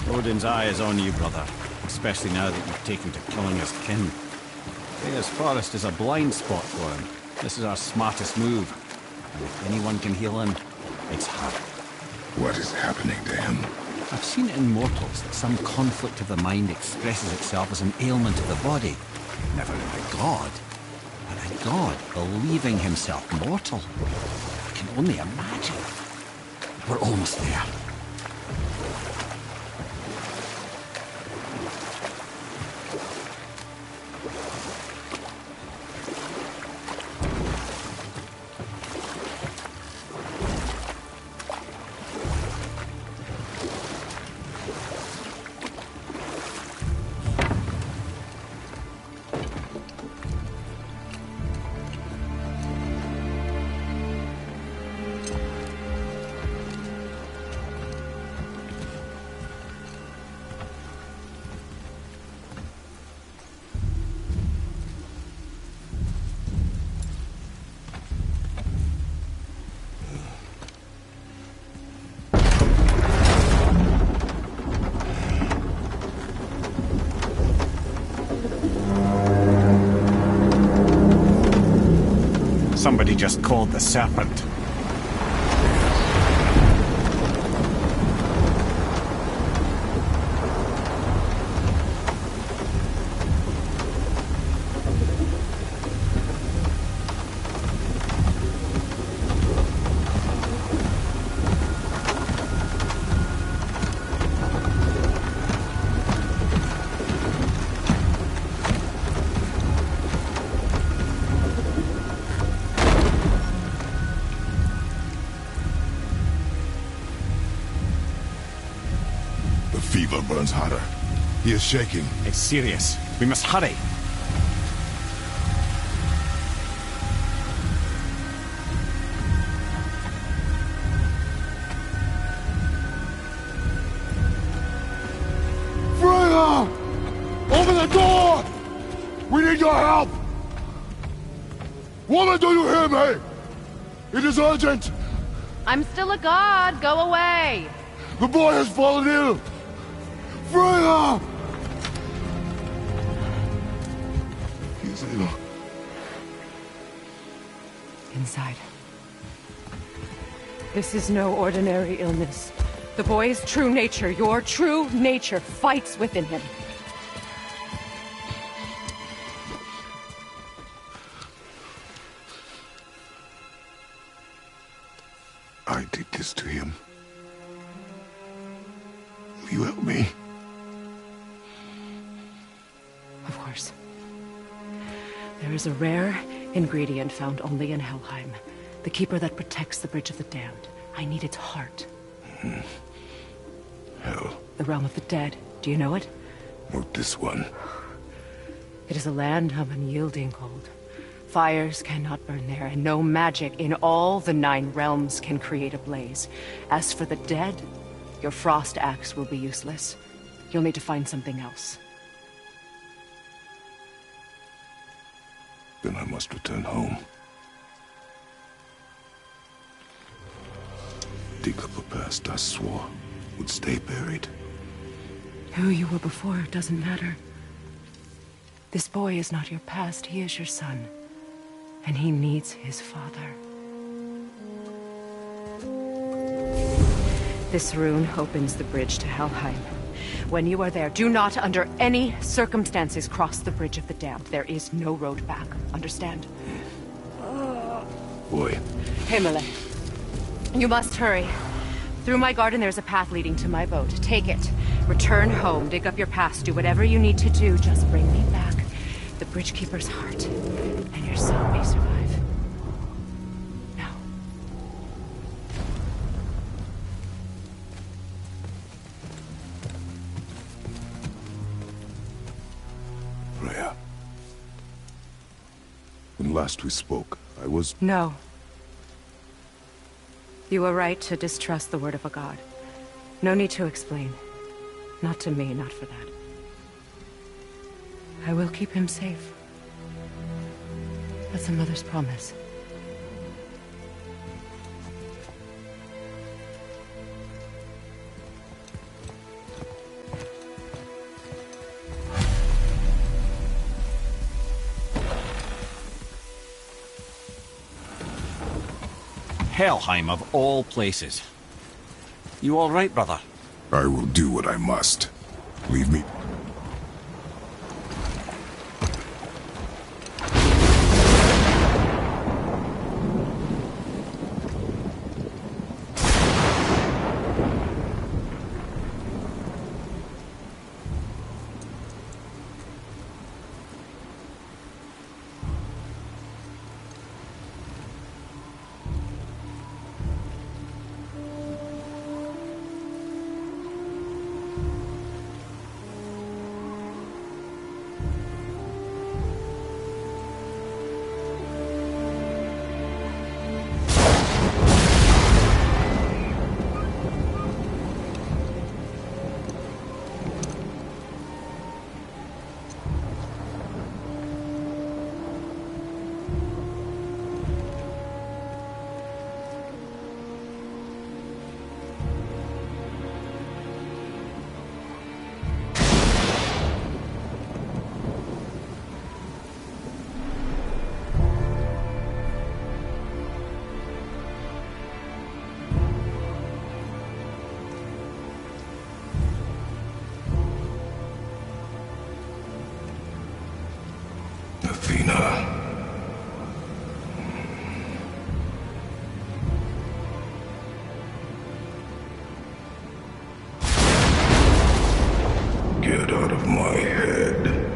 Odin's eye is on you, brother. Especially now that you've taken to killing his kin. Freya's forest is a blind spot for him. This is our smartest move. And if anyone can heal him, it's her. What is happening to him? I've seen it in mortals that some conflict of the mind expresses itself as an ailment of the body. Never in a god. But a god believing himself mortal. I can only imagine. We're almost there. Somebody just called the Serpent. Fever burns hotter. He is shaking. It's serious. We must hurry. Freya! Open the door! We need your help! Woman, do you hear me? It is urgent! I'm still a god. Go away. The boy has fallen ill! Freya! He's ill. Inside. This is no ordinary illness. The boy's true nature, your true nature, fights within him. I did this to him. Will you help me? Of course. There is a rare ingredient found only in Helheim. The keeper that protects the Bridge of the Damned. I need its heart. Hell. The realm of the dead. Do you know it? Or this one. It is a land of unyielding cold. Fires cannot burn there, and no magic in all the 9 realms can create a blaze. As for the dead, your frost axe will be useless. You'll need to find something else. Then I must return home. Dig up a past I swore would stay buried. Who you were before doesn't matter. This boy is not your past, he is your son. And he needs his father. This rune opens the bridge to Helheim. When you are there, do not under any circumstances cross the Bridge of the Damned. There is no road back. Understand? Boy. Himmele. You must hurry. Through my garden there's a path leading to my boat. Take it. Return home. Dig up your past. Do whatever you need to do. Just bring me back the Bridgekeeper's heart. And your son may survive. Now. Freya. When last we spoke, I was... No. You were right to distrust the word of a god. No need to explain. Not to me, not for that. I will keep him safe. That's a mother's promise. Helheim of all places. You all right, brother? I will do what I must. Leave me. Athena. Get out of my head.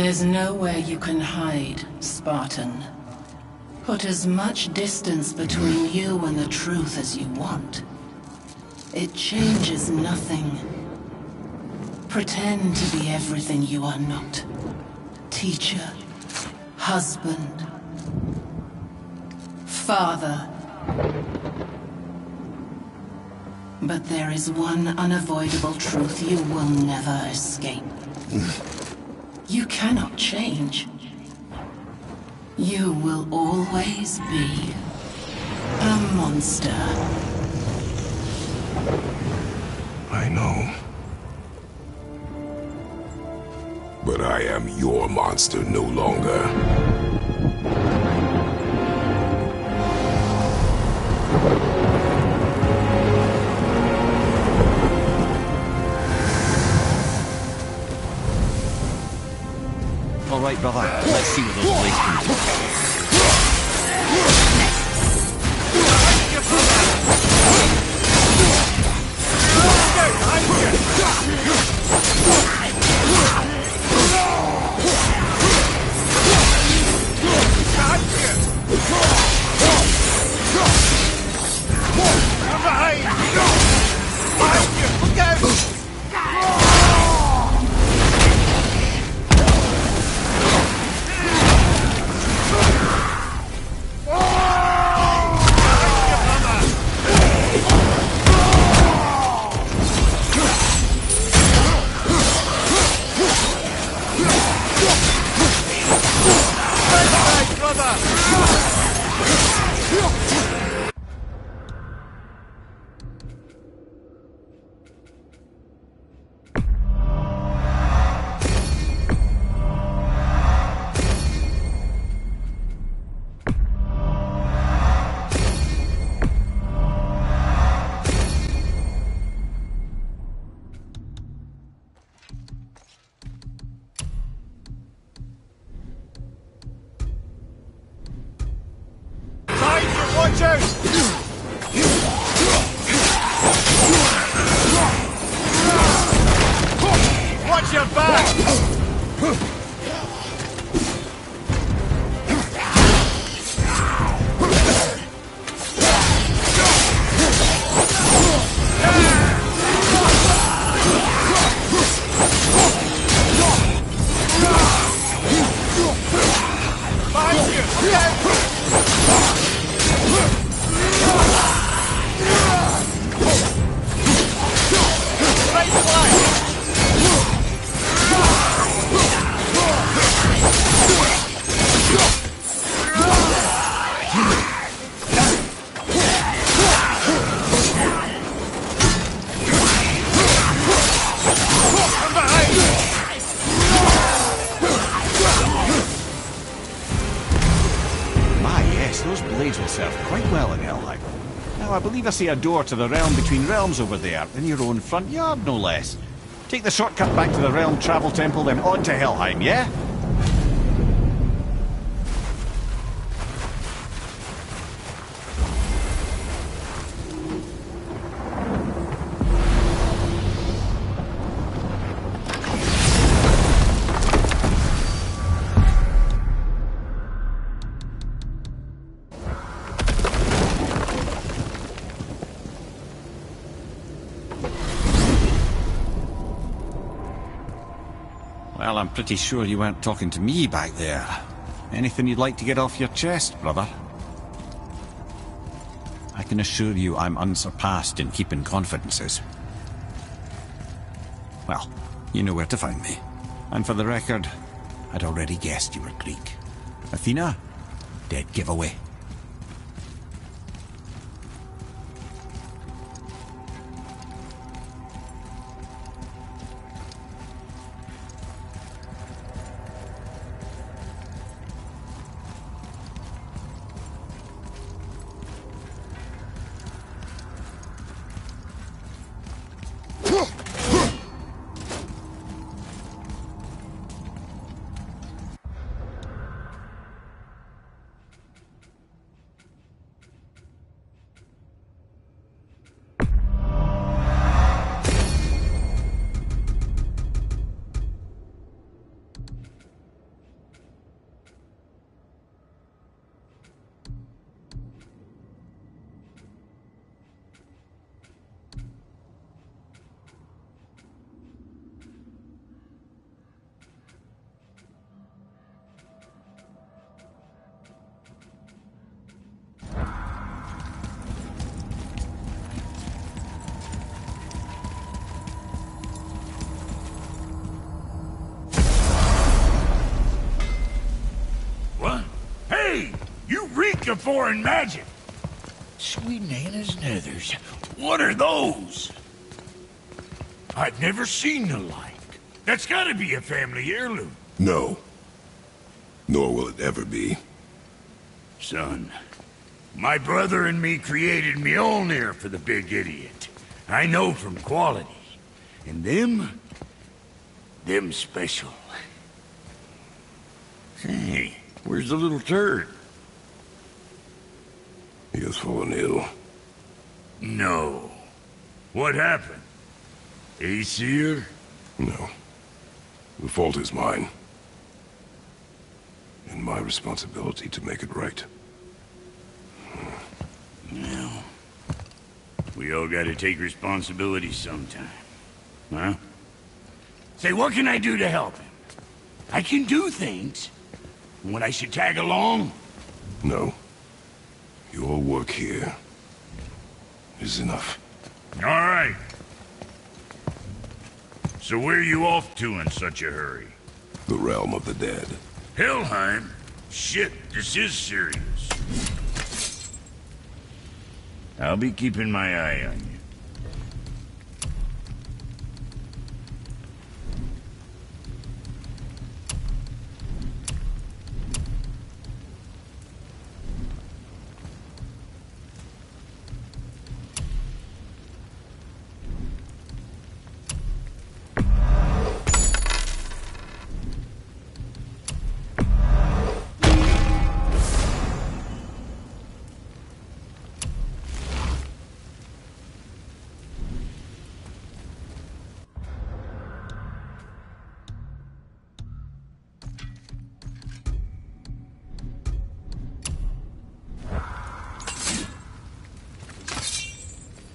There's nowhere you can hide, Spartan. Put as much distance between you and the truth as you want. It changes nothing. Pretend to be everything you are not. Teacher, husband, father. But there is one unavoidable truth you will never escape. You cannot change. You will always be a monster. I know. But I am your monster no longer. All right, brother. Let's see what those blades can do. Watch your back! Those blades will serve quite well in Helheim. Now, I believe I see a door to the realm between realms over there, in your own front yard, no less. Take the shortcut back to the Realm Travel Temple, then on to Helheim, yeah? Well, I'm pretty sure you weren't talking to me back there. Anything you'd like to get off your chest, brother? I can assure you I'm unsurpassed in keeping confidences. Well, you know where to find me. And for the record, I'd already guessed you were Greek. Athena? Dead giveaway. of foreign magic. Sweet Nana's nethers. What are those? I've never seen the like. That's gotta be a family heirloom. No. Nor will it ever be. Son, my brother and me created Mjolnir for the big idiot. I know from quality. And them special. Hey, where's the little turd? He has fallen ill. No. What happened? Aesir? No. The fault is mine. And my responsibility to make it right. Well, we all gotta take responsibility sometime. Huh? Say, what can I do to help him? I can do things. When I should tag along? No. Your work here is enough. All right. So where are you off to in such a hurry? The realm of the dead. Helheim? Shit, this is serious. I'll be keeping my eye on you.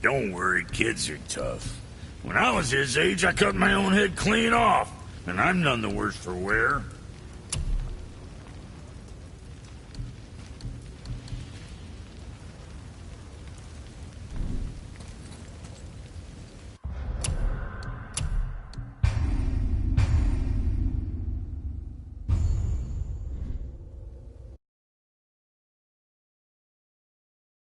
Don't worry, kids are tough. When I was his age, I cut my own head clean off, and I'm none the worse for wear.